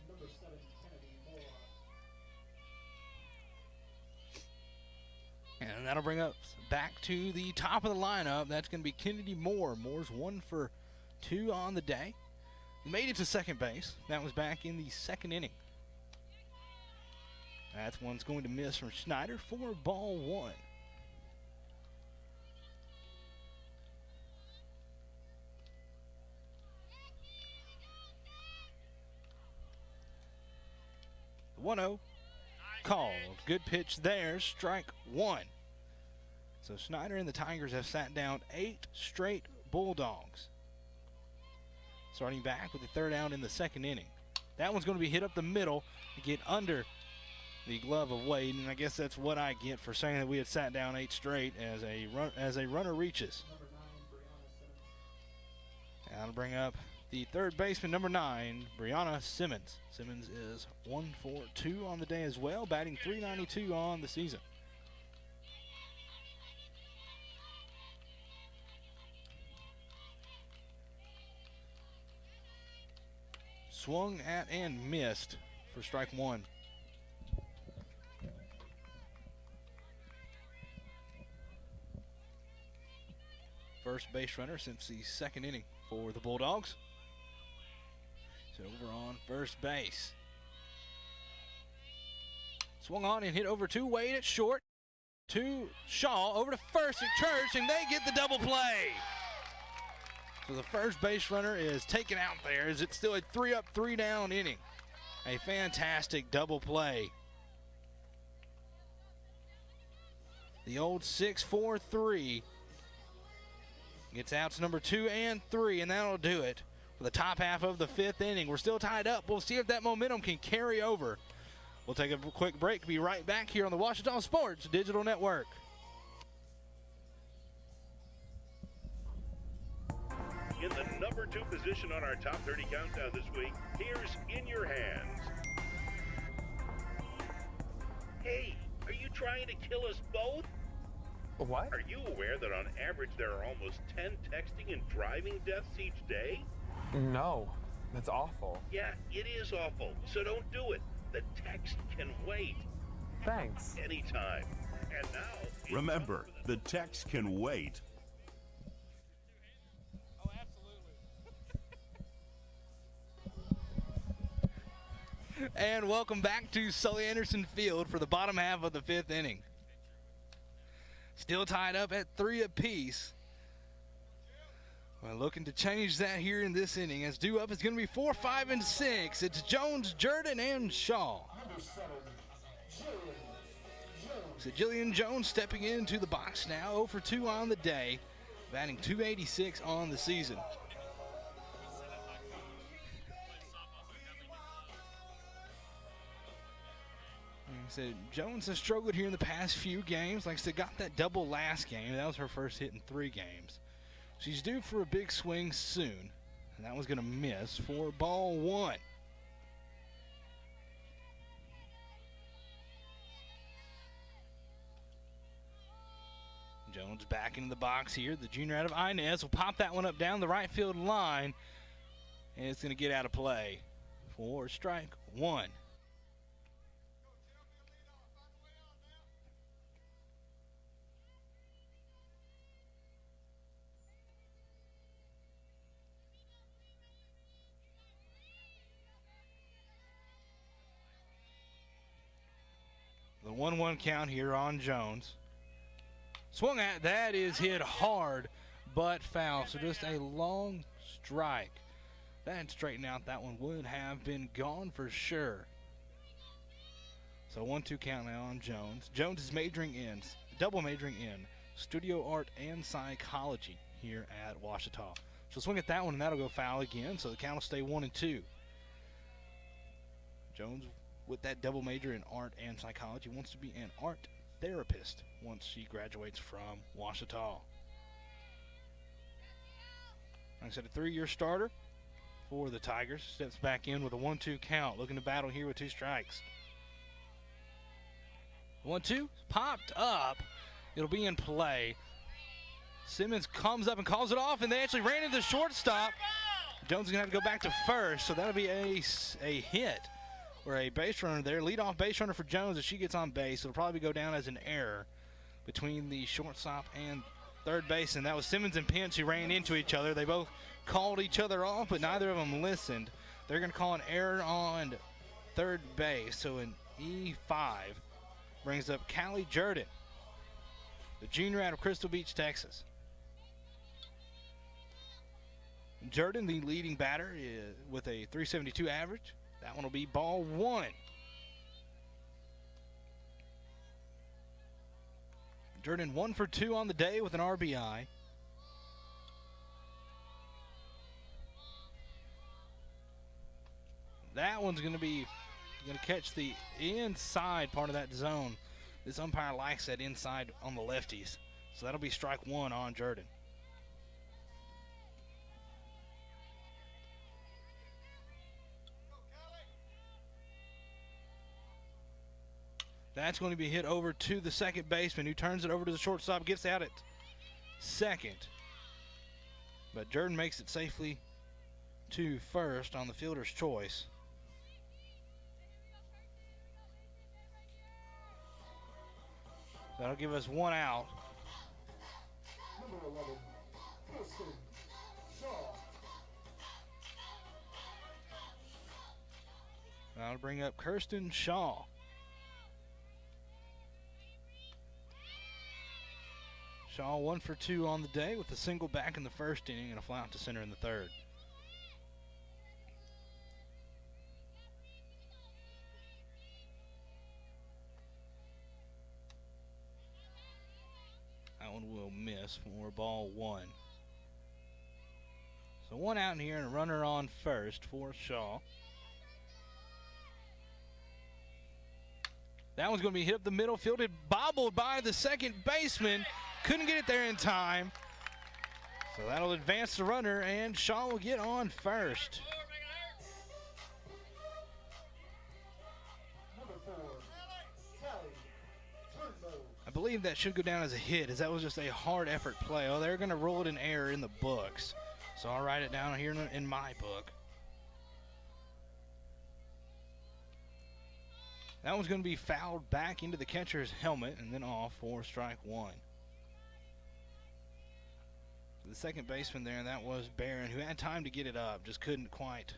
Number 7, Kennedy Moore. And that'll bring us back to the top of the lineup. That's going to be Kennedy Moore. Moore's 1 for 2 on the day. Made it to second base. That was back in the second inning. That's one's going to miss from Schneider for ball 1. The 1-0 called. Good pitch there. Strike 1. So Schneider and the Tigers have sat down 8 straight Bulldogs. Starting back with the third out in the second inning. That one's going to be hit up the middle to get under the glove of Wade, and I guess that's what I get for saying that we had sat down 8 straight as a runner reaches. Number 9, Brianna Simmons. And I'll bring up the third baseman, number 9, Brianna Simmons. Simmons is 1 for 2 on the day as well, batting .392 on the season. Swung at and missed for strike 1. First base runner since the second inning for the Bulldogs. So over on first base. Swung on and hit over to Wade at short. To Shaw, over to first at Church, and they get the double play. So the first base runner is taken out there as it's still a 3-up, 3-down inning. A fantastic double play. The old 6-4-3 gets outs number 2 and 3, and that'll do it for the top half of the 5th inning. We're still tied up. We'll see if that momentum can carry over. We'll take a quick break. Be right back here on the Washington Sports Digital Network. In the number 2 position on our top 30 countdown this week, here's In Your Hands. Hey, are you trying to kill us both? What? Are you aware that on average there are almost 10 texting and driving deaths each day? No, that's awful. Yeah, it is awful, so don't do it. The text can wait. Thanks. Anytime. And now... Remember, the text can wait. And welcome back to Sully Anderson Field for the bottom half of the 5th inning. Still tied up at 3 apiece. We're looking to change that here in this inning, as due up is going to be 4, 5, and 6. It's Jones, Jordan, and Shaw. Number 7, So Jillian Jones stepping into the box now, 0 for 2 on the day, batting .286 on the season. Said Jones has struggled here in the past few games. Like I said, got that double last game. That was her first hit in 3 games. She's due for a big swing soon, and that was going to miss for ball 1. Jones back into the box here. The junior out of Inez will pop that one up down the right field line, and it's going to get out of play for strike 1. The 1-1 count here on Jones. Swung at, that is hit hard, but foul. So just a long strike. That had straightened out, that one would have been gone for sure. So 1-2 count now on Jones. Jones is majoring in double majoring in studio art and psychology here at Ouachita. She'll swing at that one, and that'll go foul again, so the count will stay 1-2. Jones, with that double major in art and psychology, wants to be an art therapist once she graduates from Ouachita. Like I said, a 3-year starter for the Tigers. Steps back in with a 1-2 count, looking to battle here with 2 strikes. 1-2, popped up. It'll be in play. Simmons comes up and calls it off, and they actually ran into the shortstop. Jones is going to have to go back to first, so that'll be a hit or a base runner there. Leadoff base runner for Jones as she gets on base. It'll probably go down as an error between the shortstop and third base, and that was Simmons and Pence who ran into each other. They both called each other off, but neither of them listened. They're going to call an error on third base, so an E5 brings up Callie Jordan, the junior out of Crystal Beach, Texas. Jordan, the leading batter, with a .372 average. That one will be ball 1. Jordan 1 for 2 on the day with an RBI. That one's going to catch the inside part of that zone. This umpire likes that inside on the lefties. So that'll be strike 1 on Jordan. That's going to be hit over to the second baseman, who turns it over to the shortstop, gets out at second. But Jordan makes it safely to first on the fielder's choice. That'll give us 1 out. Number 11, Kirsten Shaw. That'll bring up Kirsten Shaw. Shaw 1 for 2 on the day with a single back in the first inning and a fly out to center in the third. That one will miss for ball 1. So 1 out in here and a runner on first for Shaw. That one's going to be hit up the middle, fielded, bobbled by the second baseman. Couldn't get it there in time. So that'll advance the runner, and Shaw will get on first. Number 4, Callie Turnbow. I believe that should go down as a hit, as that was just a hard effort play. Oh, they're going to roll it an error in the books. So I'll write it down here in my book. That one's going to be fouled back into the catcher's helmet and then off for strike 1. The second baseman there, that was Barron, who had time to get it up, just couldn't quite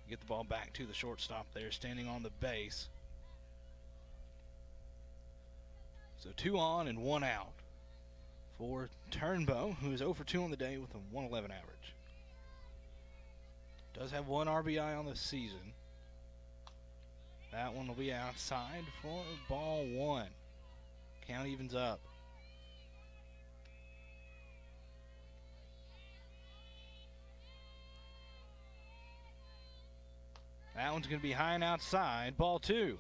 get the ball back to the shortstop there, standing on the base. So 2 on and 1 out for Turnbow, who is 0 for 2 on the day with a 111 average. Does have 1 RBI on the season. That one will be outside for ball 1. Count evens up. That one's going to be high and outside, ball 2.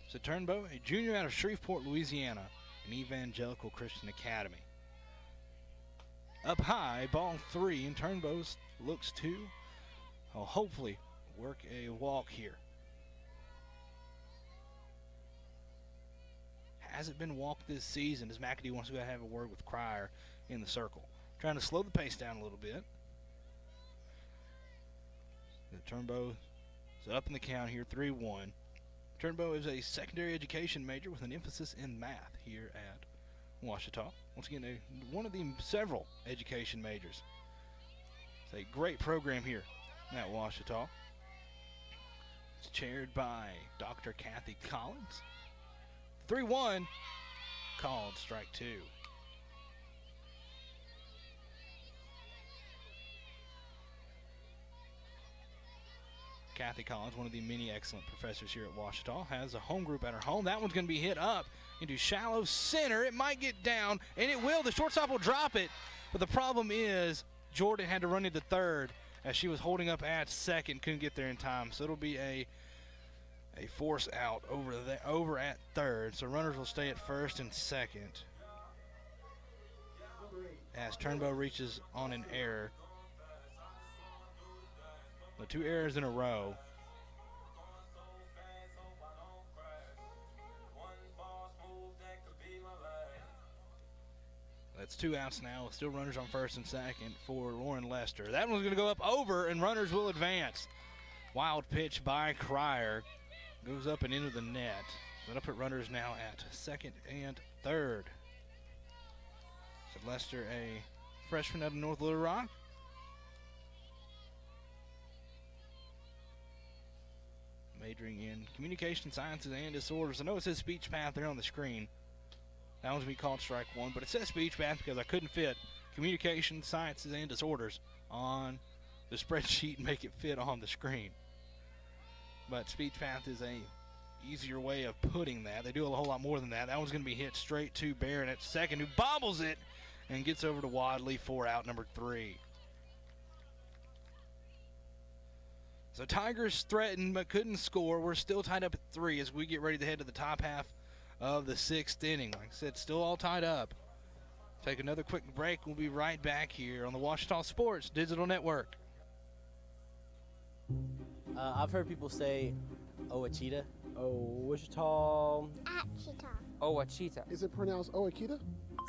So Turnbow, a junior out of Shreveport, Louisiana, an evangelical Christian academy. Up high, ball 3, and Turnbow looks to hopefully work a walk here. Hasn't been walked this season, as McAdee wants to go have a word with Cryer in the circle. Trying to slow the pace down a little bit. The Turnbow is up in the count here, 3-1. Turnbow is a secondary education major with an emphasis in math here at Ouachita. Once again, one of the several education majors. It's a great program here at Ouachita. It's chaired by Dr. Kathy Collins. 3-1, called strike 2. Kathy Collins, one of the many excellent professors here at Ouachita, has a home group at her home. That one's going to be hit up into shallow center. It might get down, and it will. The shortstop will drop it. But the problem is Jordan had to run into third as she was holding up at second, couldn't get there in time. So it'll be a force out over at third. So runners will stay at first and second as Turnbow reaches on an error. The 2 errors in a row. That's 2 outs now. Still runners on first and second for Lauren Lester. That one's going to go up over, and runners will advance. Wild pitch by Cryer. Goes up and into the net. That'll put runners now at second and third. So Lester, a freshman out of North Little Rock. Majoring in communication sciences and disorders. I know it says speech path there on the screen. That one's going to be called strike one, but it says speech path because I couldn't fit communication sciences and disorders on the spreadsheet and make it fit on the screen. But speech path is a easier way of putting that. They do a whole lot more than that. That one's going to be hit straight to Barron at second, who bobbles it and gets over to Wadley for out number 3. So Tigers threatened but couldn't score. We're still tied up at 3 as we get ready to head to the top half of the 6th inning. Like I said, still all tied up. Take another quick break. We'll be right back here on the Ouachita Sports Digital Network. I've heard people say Ouachita. Ouachita. Achita. Ouachita. Is it pronounced Ouachita?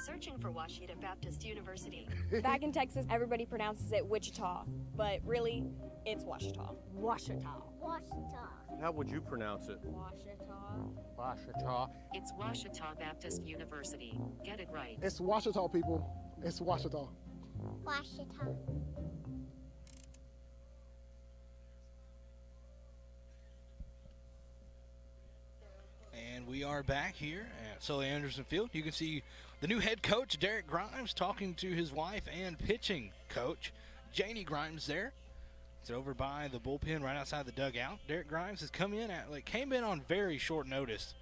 Searching for Ouachita Baptist University. Back in Texas, everybody pronounces it Wichita, but really, it's Ouachita. Ouachita. Ouachita. How would you pronounce it? Ouachita. Ouachita. It's Ouachita Baptist University. Get it right. It's Ouachita, people. It's Ouachita. Ouachita. And we are back here at Sully Anderson Field. You can see the new head coach, Derek Grimes, talking to his wife and pitching coach, Janie Grimes, there. It's over by the bullpen right outside the dugout. Derek Grimes has came in on very short notice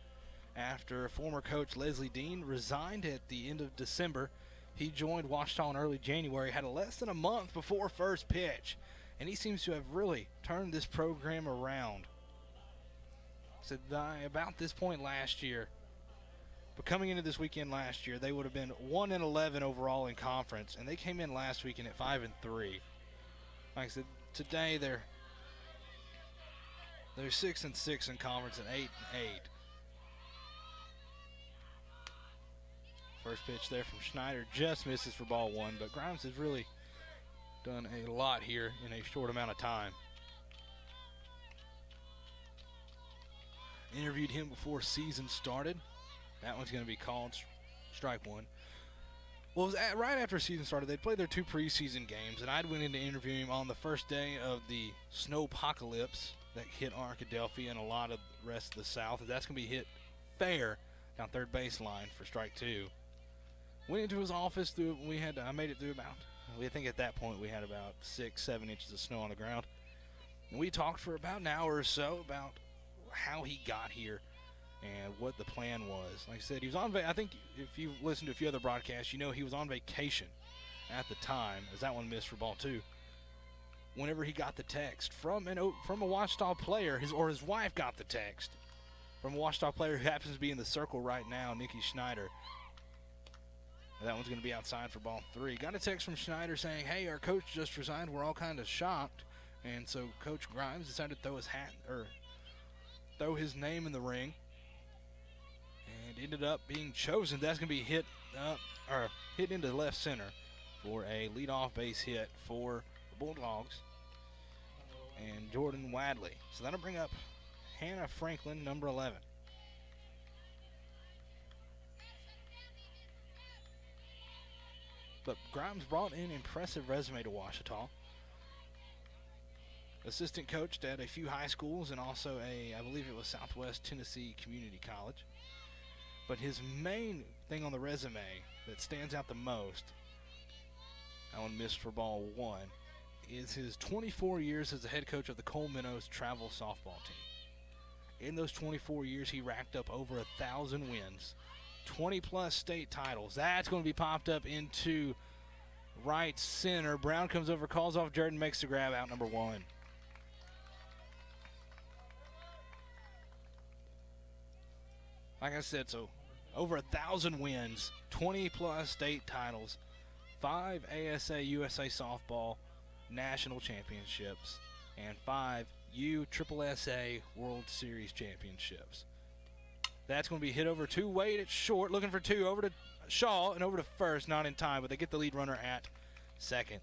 after former coach Leslie Dean resigned at the end of December. He joined Ouachita in early January, had less than a month before first pitch, and he seems to have really turned this program around. Said by about this point last year, but coming into this weekend last year, they would have been 1-11 overall in conference, and they came in last weekend at 5-3. Like I said, today they're 6-6 in conference and 8-8. First pitch there from Schneider just misses for ball 1, but Grimes has really done a lot here in a short amount of time. Interviewed him before season started. That one's going to be called strike 1. Well, it was right after season started. They played their 2 preseason games, and I went in to interview him on the first day of the snowpocalypse that hit Arkadelphia and a lot of the rest of the South. That's going to be hit fair down third baseline for strike 2. Went into his office. I made it through I think at that point we had about 6-7 inches of snow on the ground. And we talked for about an hour or so about how he got here and what the plan was. Like I said, he was on I think if you listened to a few other broadcasts, you know he was on vacation at the time, as that one missed for ball 2. Whenever he got the text from a Ouachita player, his wife got the text from a Ouachita player who happens to be in the circle right now, Nikki Schneider. That one's going to be outside for ball 3. Got a text from Schneider saying, "Hey, our coach just resigned. We're all kind of shocked." And so Coach Grimes decided to throw his name in the ring, and ended up being chosen. That's going to be hit into left center for a leadoff base hit for the Bulldogs and Jordan Wadley. So that'll bring up Hannah Franklin, number 11. But Grimes brought in an impressive resume to Ouachita. Assistant coached at a few high schools and also I believe it was Southwest Tennessee Community College. But his main thing on the resume that stands out the most, that one missed for ball 1, is his 24 years as the head coach of the Cole Minnows travel softball team. In those 24 years, he racked up over 1,000 wins, 20-plus state titles. That's going to be popped up into right center. Brown comes over, calls off Jordan, makes the grab, out number 1. Like I said, so over 1,000 wins, 20-plus state titles, 5 ASA USA softball national championships, and 5 USSSA World Series championships. That's going to be hit over to Wade at short, looking for 2, over to Shaw, and over to first, not in time, but they get the lead runner at second.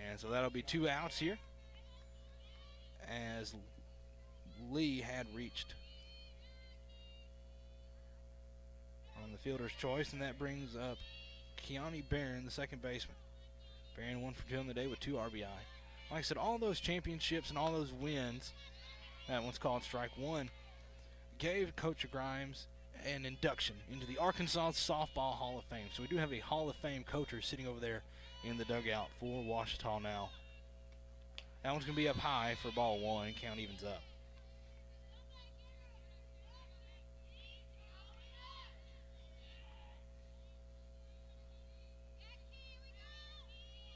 And so that'll be 2 outs here, as Lee had reached on the fielder's choice, and that brings up Keone Barron, the second baseman. Barron 1 for 2 on the day with 2 RBI. Like I said, all those championships and all those wins, that one's called strike 1, gave Coach Grimes an induction into the Arkansas Softball Hall of Fame. So we do have a Hall of Fame coacher sitting over there in the dugout for Ouachita now. That one's going to be up high for ball 1. Count evens up.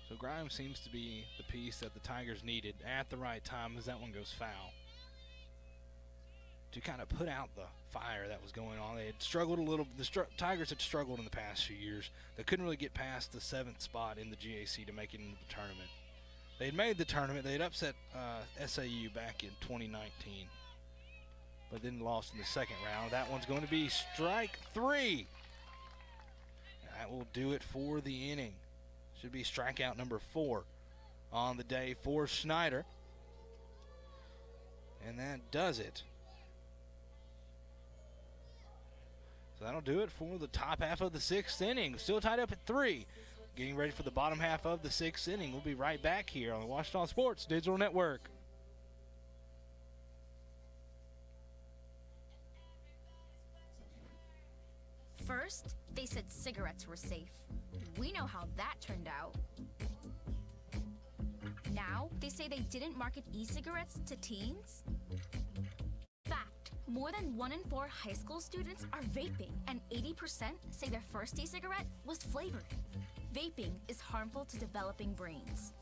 So Grimes seems to be the piece that the Tigers needed at the right time, as that one goes foul, to kind of put out the fire that was going on. They had struggled a little. The Tigers had struggled in the past few years. They couldn't really get past the 7th spot in the GAC to make it into the tournament. They had made the tournament. They had upset SAU back in 2019, but then lost in the second round. That one's going to be strike 3. That will do it for the inning. Should be strikeout number 4 on the day for Snyder. And that does it. So that'll do it for the top half of the 6th inning. Still tied up at 3. Getting ready for the bottom half of the 6th inning. We'll be right back here on the Ouachita Sports Digital Network. First, they said cigarettes were safe. We know how that turned out. Now, they say they didn't market e-cigarettes to teens? Fact, more than 1 in 4 high school students are vaping, and 80% say their first e-cigarette was flavored. Vaping is harmful to developing brains.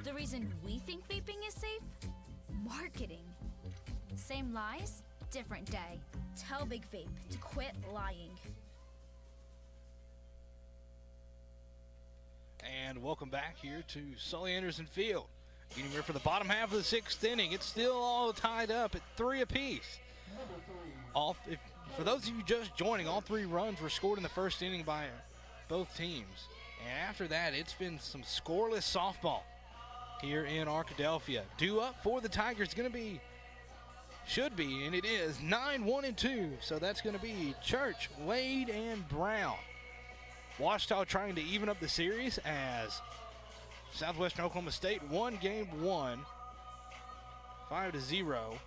The reason we think vaping is safe? Marketing. Same lies, different day. Tell Big Vape to quit lying. And welcome back here to Sully Anderson Field. Getting ready for the bottom half of the 6th inning. It's still all tied up at 3 apiece. For those of you just joining, all 3 runs were scored in the first inning by both teams. And after that, it's been some scoreless softball here in Arkadelphia. Due up for the Tigers should be, and it is 9-1-2. So that's going to be Church, Wade, and Brown. Ouachita trying to even up the series as Southwestern Oklahoma State won game 1, 5-0.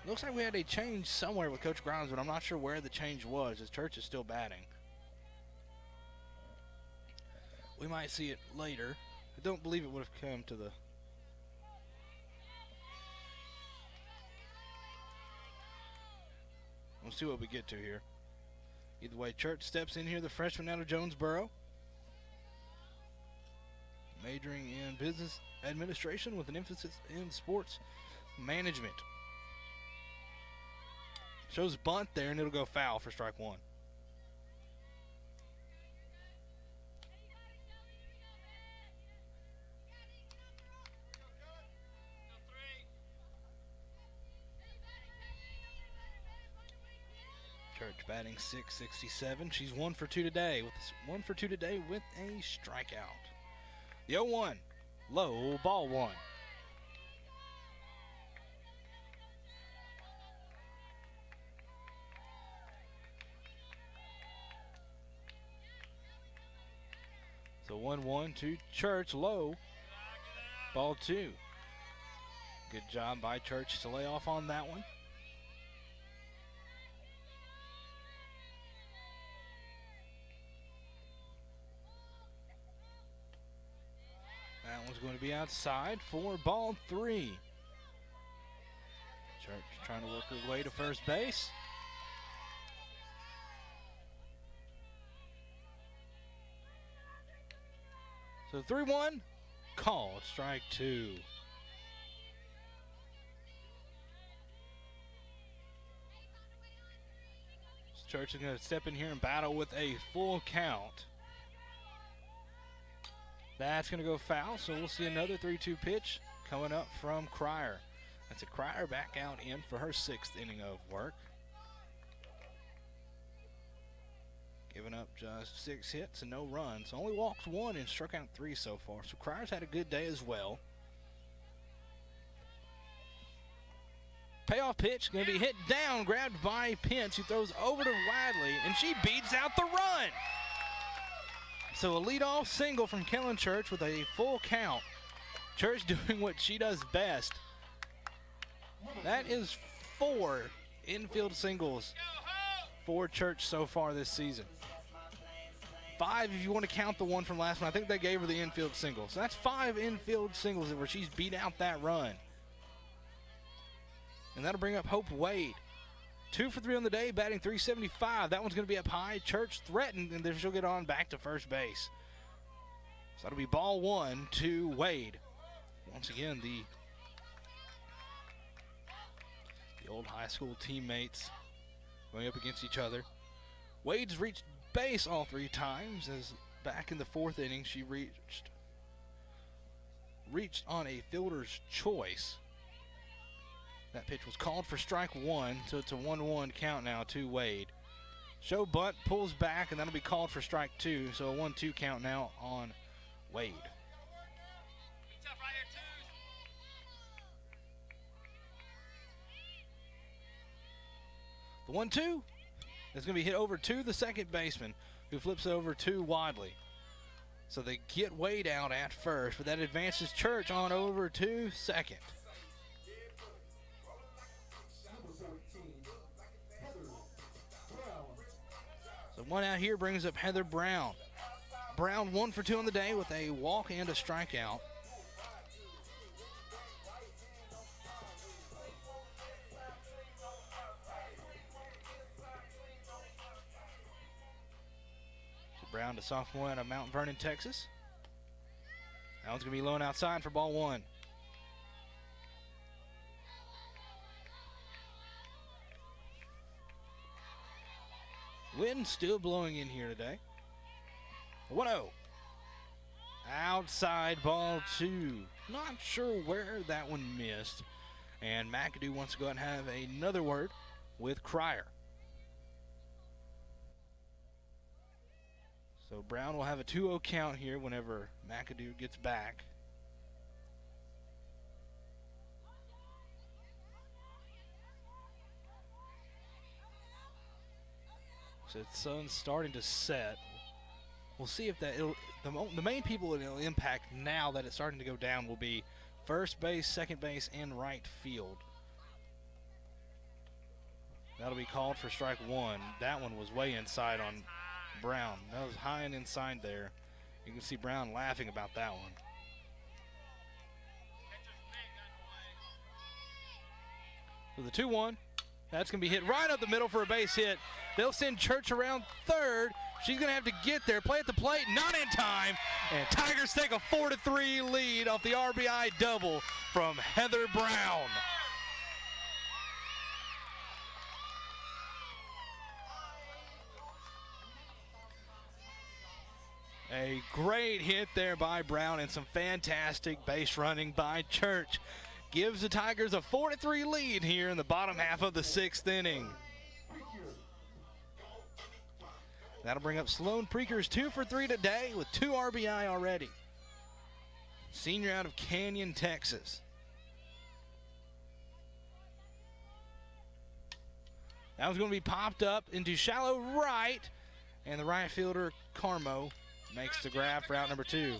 Looks like we had a change somewhere with Coach Grimes, but I'm not sure where the change was, as Church is still batting. We might see it later. I don't believe it would have come to the... We'll see what we get to here. Either way, Church steps in here, the freshman out of Jonesboro, majoring in business administration with an emphasis in sports management. Shows bunt there, and it'll go foul for strike 1. Church batting .667. She's 1 for 2 today with a strikeout. The 0-1, low, ball 1. So 1-1 to Church, low, ball 2. Good job by Church to lay off on that one. going to be outside for ball 3. Church trying to work her way to first base. So 3-1, called, strike 2. Church is going to step in here and battle with a full count. That's going to go foul, so we'll see another 3-2 pitch coming up from Cryer. That's a Cryer back out in for her 6th inning of work. Giving up just 6 hits and no runs. Only walked 1 and struck out 3 so far. So Cryer's had a good day as well. Payoff pitch going to be hit down, grabbed by Pence, who throws over to Wadley, and she beats out the run. So a leadoff single from Kellen Church with a full count. Church doing what she does best. That is 4 infield singles for Church so far this season. 5 if you want to count the one from last one. I think they gave her the infield single. So that's 5 infield singles where she's beat out that run. And that'll bring up Hope Wade. 2 for 3 on the day, batting .375. That one's going to be up high. Church threatened, and then she'll get on back to first base. So that'll be ball 1 to Wade. Once again, the old high school teammates going up against each other. Wade's reached base all 3 times, as back in the 4th inning she reached on a fielder's choice. That pitch was called for strike 1, so it's a 1-1 count now to Wade. Show bunt, pulls back, and that'll be called for strike 2, so a 1-2 count now on Wade. The 1-2 is going to be hit over to the second baseman, who flips it over to Wadley. So they get Wade out at first, but that advances Church on over to second. So one out here brings up Heather Brown. Brown 1 for 2 on the day with a walk and a strikeout. So Brown, the sophomore out of Mount Vernon, Texas. That one's going to be low and outside for ball 1. Wind still blowing in here today. 1-0. Outside ball 2. Not sure where that one missed. And McAdoo wants to go ahead and have another word with Cryer. So Brown will have a 2-0 count here whenever McAdoo gets back. So the sun's starting to set. We'll see if that the main people it'll impact now that it's starting to go down will be first base, second base, and right field. That'll be called for strike 1. That one was way inside on Brown. That was high and inside there. You can see Brown laughing about that one. So the 2-1. That's going to be hit right up the middle for a base hit. They'll send Church around third. She's going to have to get there, play at the plate, not in time. And Tigers take a 4-3 lead off the RBI double from Heather Brown. A great hit there by Brown and some fantastic base running by Church. Gives the Tigers a 4-3 lead here in the bottom half of the 6th inning. That'll bring up Sloan Preakers 2 for 3 today with 2 RBI already. Senior out of Canyon, Texas. That was going to be popped up into shallow right, and the right fielder Carmo makes the grab for out number 2.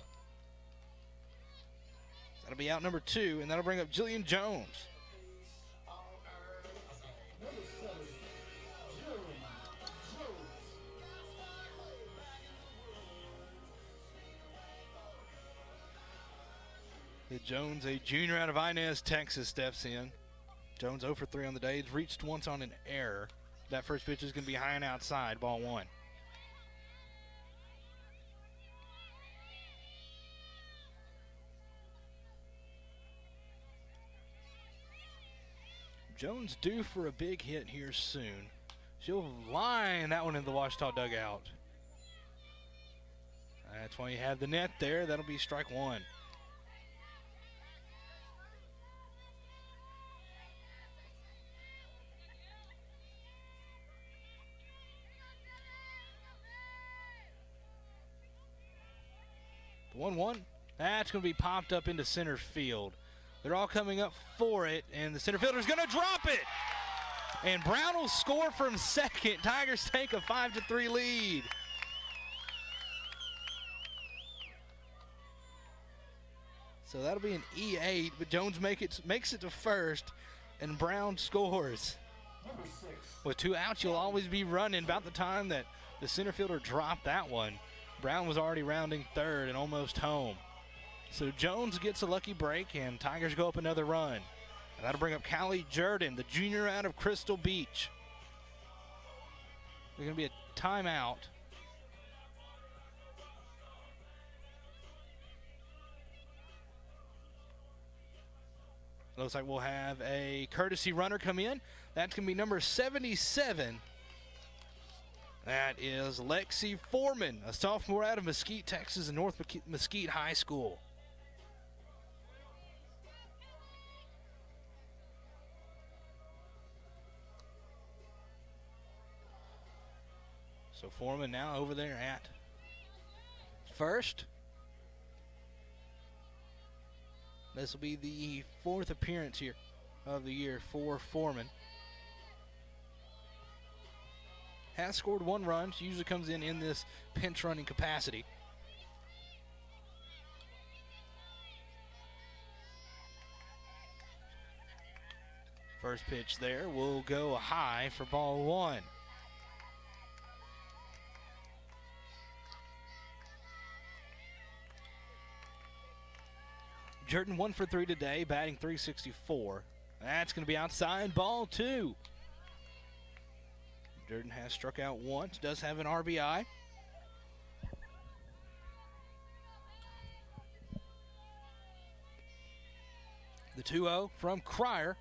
That'll be out number 2, and that'll bring up Jillian Jones. Jones, a junior out of Inez, Texas, steps in. Jones 0 for 3 on the day. He's reached once on an error. That first pitch is going to be high and outside, ball 1. Jones due for a big hit here soon. She'll line that one in the Ouachita dugout. That's why you have the net there. That'll be strike 1. The 1-1, that's going to be popped up into center field. They're all coming up for it, and the center fielder's going to drop it. And Brown will score from second. Tigers take a 5-3 lead. So that'll be an E8, but Jones makes it to first, and Brown scores. With 2 outs, you'll always be running. About the time that the center fielder dropped that one, Brown was already rounding third and almost home. So Jones gets a lucky break, and Tigers go up another run. And that'll bring up Callie Jordan, the junior out of Crystal Beach. There's going to be a timeout. Looks like we'll have a courtesy runner come in. That's going to be number 77. That is Lexi Foreman, a sophomore out of Mesquite, Texas, and North Mesquite High School. So Foreman now over there at first. This will be the 4th appearance here of the year for Foreman. Has scored 1 run. She usually comes in this pinch running capacity. First pitch there will go high for ball 1. Jordan 1 for 3 today, batting .364. That's going to be outside, ball 2. Jordan has struck out once, does have an RBI. The 2-0 from Cryer,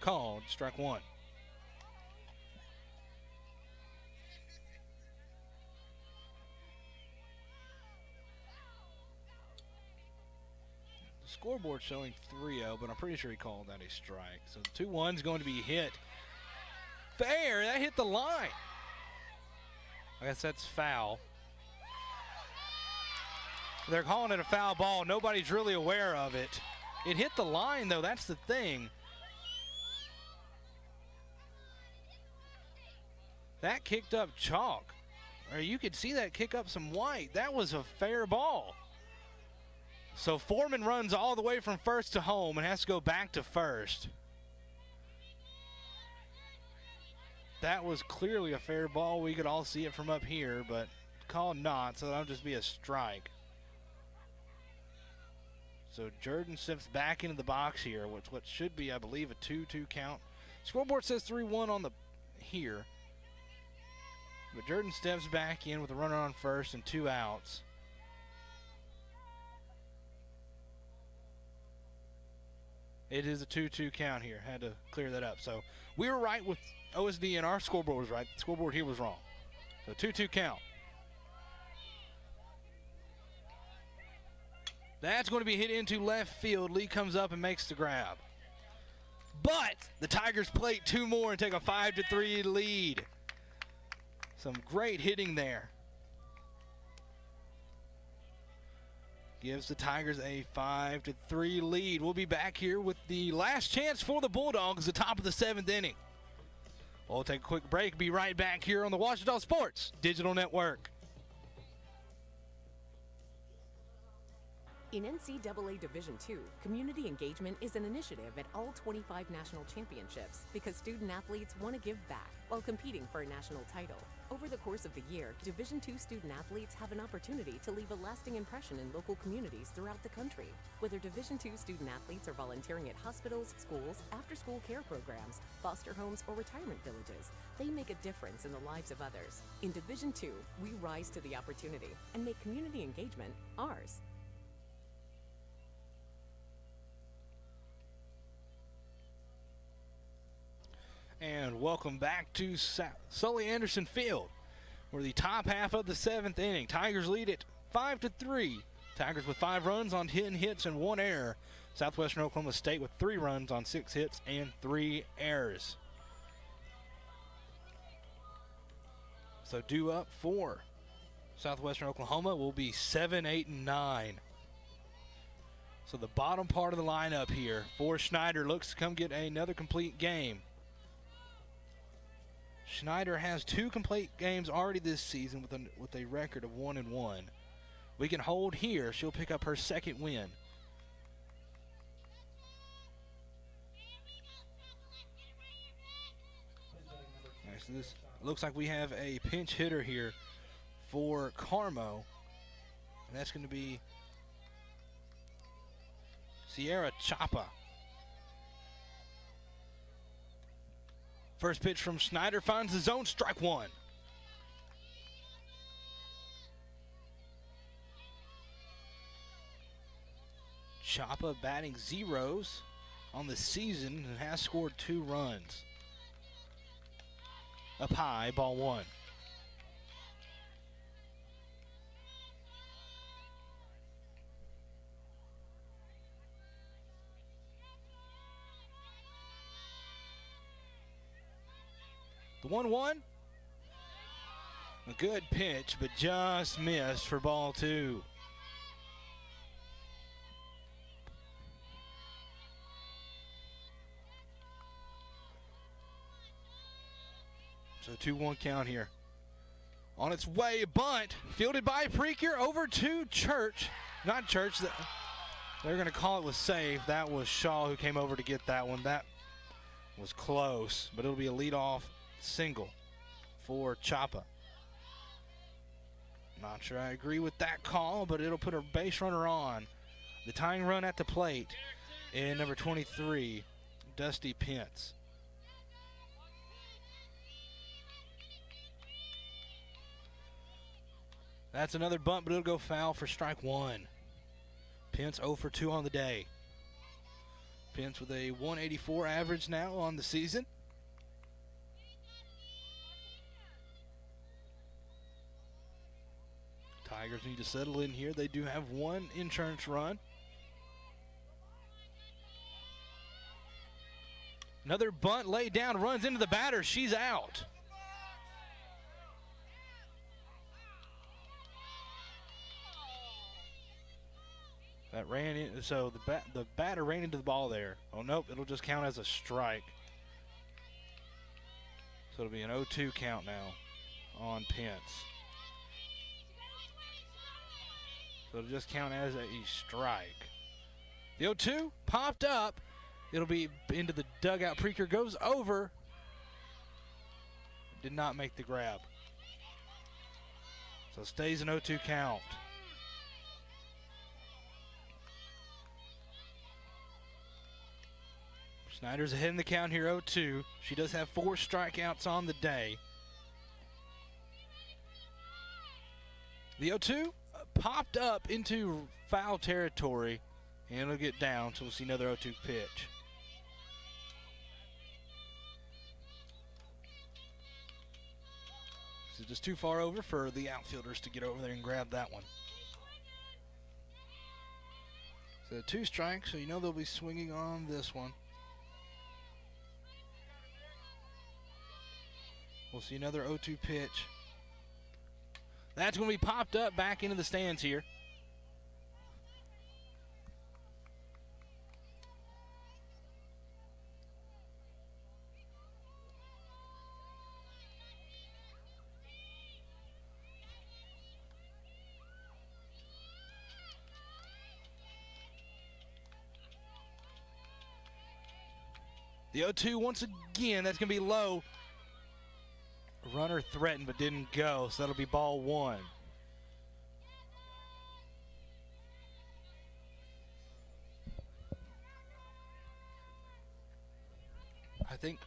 called strike 1. Scoreboard showing 3-0, but I'm pretty sure he called that a strike. So the 2-1's going to be hit. Fair, that hit the line. I guess that's foul. They're calling it a foul ball. Nobody's really aware of it. It hit the line, though. That's the thing. That kicked up chalk. Or you could see that kick up some white. That was a fair ball. So Foreman runs all the way from first to home and has to go back to first. That was clearly a fair ball. We could all see it from up here, but called not, so that'll just be a strike. So Jordan steps back into the box here, what should be, I believe, a 2-2 count. Scoreboard says 3-1 on the here. But Jordan steps back in with a runner on first and 2 outs. It is a 2-2 count here. Had to clear that up. So we were right with OSD and our scoreboard was right. The scoreboard here was wrong. So 2-2 count. That's going to be hit into left field. Lee comes up and makes the grab. But the Tigers plate 2 more and take a 5-3 lead. Some great hitting there. Gives the Tigers a 5-3 lead. We'll be back here with the last chance for the Bulldogs, the top of the 7th inning. We'll take a quick break. Be right back here on the Ouachita Sports Digital Network. In NCAA Division II, community engagement is an initiative at all 25 national championships because student athletes want to give back while competing for a national title. Over the course of the year, Division II student athletes have an opportunity to leave a lasting impression in local communities throughout the country. Whether Division II student athletes are volunteering at hospitals, schools, after-school care programs, foster homes, or retirement villages, they make a difference in the lives of others. In Division II, we rise to the opportunity and make community engagement ours. And welcome back to Sully Anderson Field, where the top half of the 7th inning. Tigers lead it 5-3. Tigers with 5 runs on 10 hits and 1 error. Southwestern Oklahoma State with 3 runs on 6 hits and 3 errors. So due up for Southwestern Oklahoma will be 7, 8, and 9. So the bottom part of the lineup here for Schneider looks to come get another complete game. Schneider has 2 complete games already this season with a record of 1-1. We can hold here. She'll pick up her 2nd win. Right, so this looks like we have a pinch hitter here for Carmo. And that's going to be Sierra Chapa. First pitch from Schneider finds the zone, strike 1. Chapa batting zeros on the season and has scored 2 runs. Up high, ball 1. The 1-1. A good pitch, but just missed for ball 2. So 2-1 count here. On its way, bunt, fielded by Preaker over to Church. Not Church, they're going to call it was safe. That was Shaw who came over to get that one. That was close, but it'll be a leadoff single for Chapa. Not sure I agree with that call, but it'll put a base runner on. The tying run at the plate in number 23, Dusty Pence. That's another bunt, but it'll go foul for strike 1. Pence 0 for 2 on the day. Pence with a 184 average now on the season. Tigers need to settle in here. They do have 1 insurance run. Another bunt laid down, runs into the batter. She's out. That ran in, so the batter ran into the ball there. Oh, nope, it'll just count as a strike. So it'll be an 0-2 count now on Pence. So it'll just count as a strike. The 0-2 popped up. It'll be into the dugout. Preaker goes over. Did not make the grab. So stays an 0-2 count. Snyder's ahead in the count here, 0-2. She does have 4 strikeouts on the day. The 0-2 popped up into foul territory, and it'll get down, so we'll see another 0-2 pitch. This is just too far over for the outfielders to get over there and grab that one. So 2 strikes, so you know they'll be swinging on this one. We'll see another 0-2 pitch. That's going to be popped up back into the stands here. The 0-2 once again. That's going to be low. Runner threatened but didn't go, so that'll be ball one. I think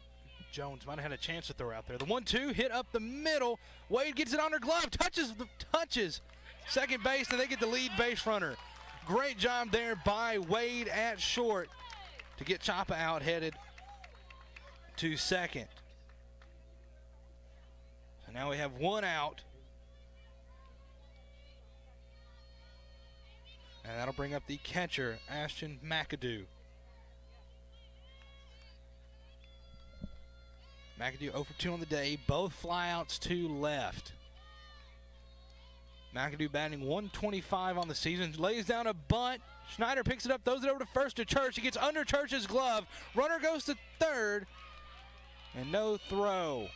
Jones might have had a chance to throw out there. The 1-2 hit up the middle. Wade gets it on her glove, touches second base, and they get the lead base runner. Great job there by Wade at short to get Choppa out, headed to second. So now we have one out. And that'll bring up the catcher, Ashton McAdoo. McAdoo 0 for 2 on the day, both flyouts to left. McAdoo batting 125 on the season, lays down a bunt. Schneider picks it up, throws it over to first to Church. He gets under Church's glove. Runner goes to third, and no throw.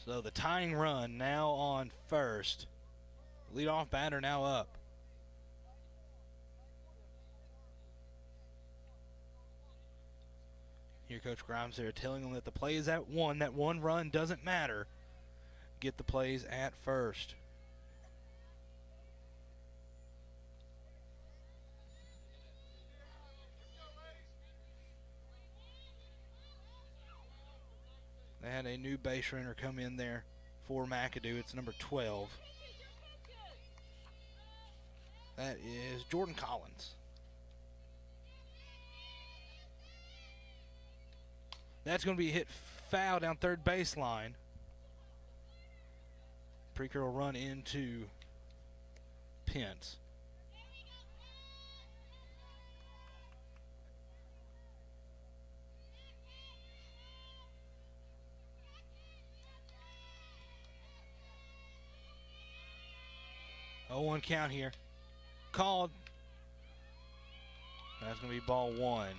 So the tying run now on first. Leadoff batter now up. Here Coach Grimes there telling them that the play is at one. That one run doesn't matter. Get the plays at first. They had a new base runner come in there for McAdoo. It's number 12. That is Jordan Collins. That's going to be hit foul down third baseline. Preaker will run into Pence. Oh, 1 count here. Called. That's going to be ball one.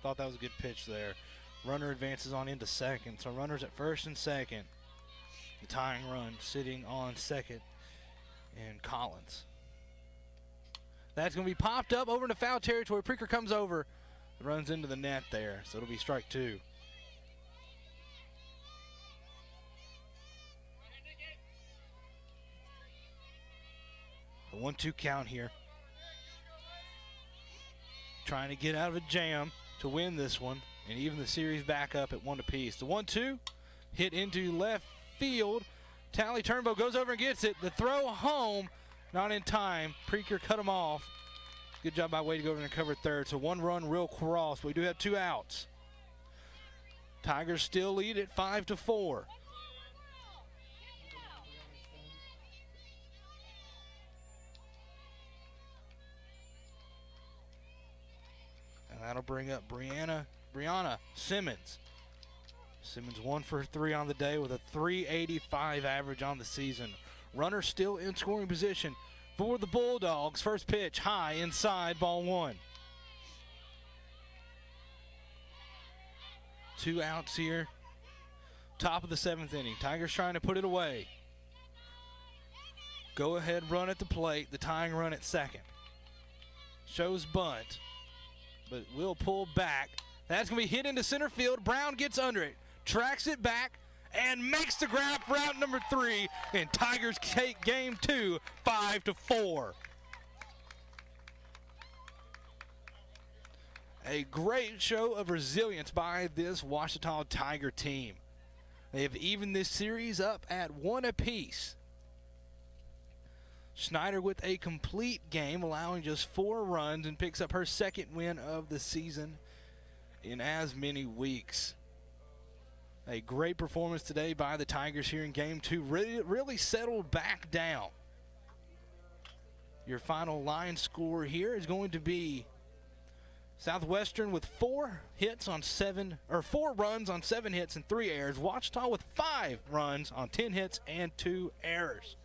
Thought that was a good pitch there. Runner advances on into second. So runners at first and second. The tying run sitting on second and Collins. That's going to be popped up over into foul territory. Preaker comes over. Runs into the net there. So it'll be strike two. A 1-2 count here. Trying to get out of a jam to win this one and even the series back up at 1 apiece. The 1-2 hit into left field. Tally Turnbow goes over and gets it. The throw home, not in time. Preaker cut him off. Good job by Wade to go over and cover third. So 1 run real cross. We do have 2 outs. Tigers still lead at 5-4. That'll bring up Brianna Simmons. Simmons 1 for 3 on the day with a .385 average on the season. Runner still in scoring position for the Bulldogs. First pitch high inside, ball one. 2 outs here. Top of the 7th inning. Tigers trying to put it away. Go ahead run at the plate. The tying run at second. Shows bunt, but will pull back. That's going to be hit into center field. Brown gets under it, tracks it back, and makes the grab for out number 3. And Tigers take game 2, 5-4. A great show of resilience by this Ouachita Tiger team. They have evened this series up at 1 apiece. Schneider with a complete game, allowing just 4 runs, and picks up her 2nd win of the season in as many weeks. A great performance today by the Tigers here in game 2. Really settled back down. Your final line score here is going to be Southwestern with 4 runs on 7 hits and 3 errors. Ouachita with 5 runs on 10 hits and 2 errors.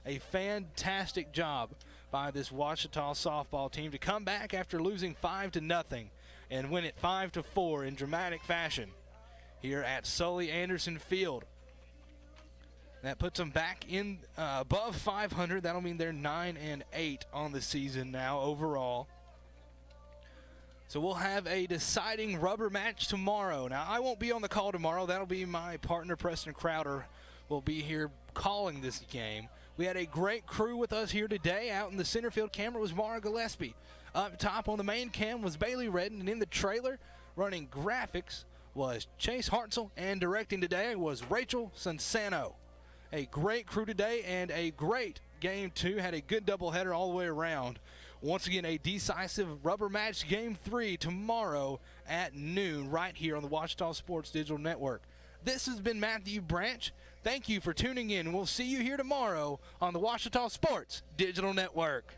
A fantastic job by this Ouachita softball team to come back after losing 5-0 and win it 5-4 in dramatic fashion here at Sully Anderson Field. That puts them back in above 500. That'll mean they're 9-8 on the season now overall. So we'll have a deciding rubber match tomorrow. Now, I won't be on the call tomorrow. That'll be my partner, Preston Crowder, will be here calling this game. We had a great crew with us here today. Out in the center field camera was Mara Gillespie. Up top on the main cam was Bailey Redden, and in the trailer running graphics was Chase Hartzell, and directing today was Rachel Sansano. A great crew today and a great game two. Had a good doubleheader all the way around. Once again, a decisive rubber match, Game 3, tomorrow at noon right here on the Ouachita Sports Digital Network. This has been Matthew Branch. Thank you for tuning in, and we'll see you here tomorrow on the Ouachita Sports Digital Network.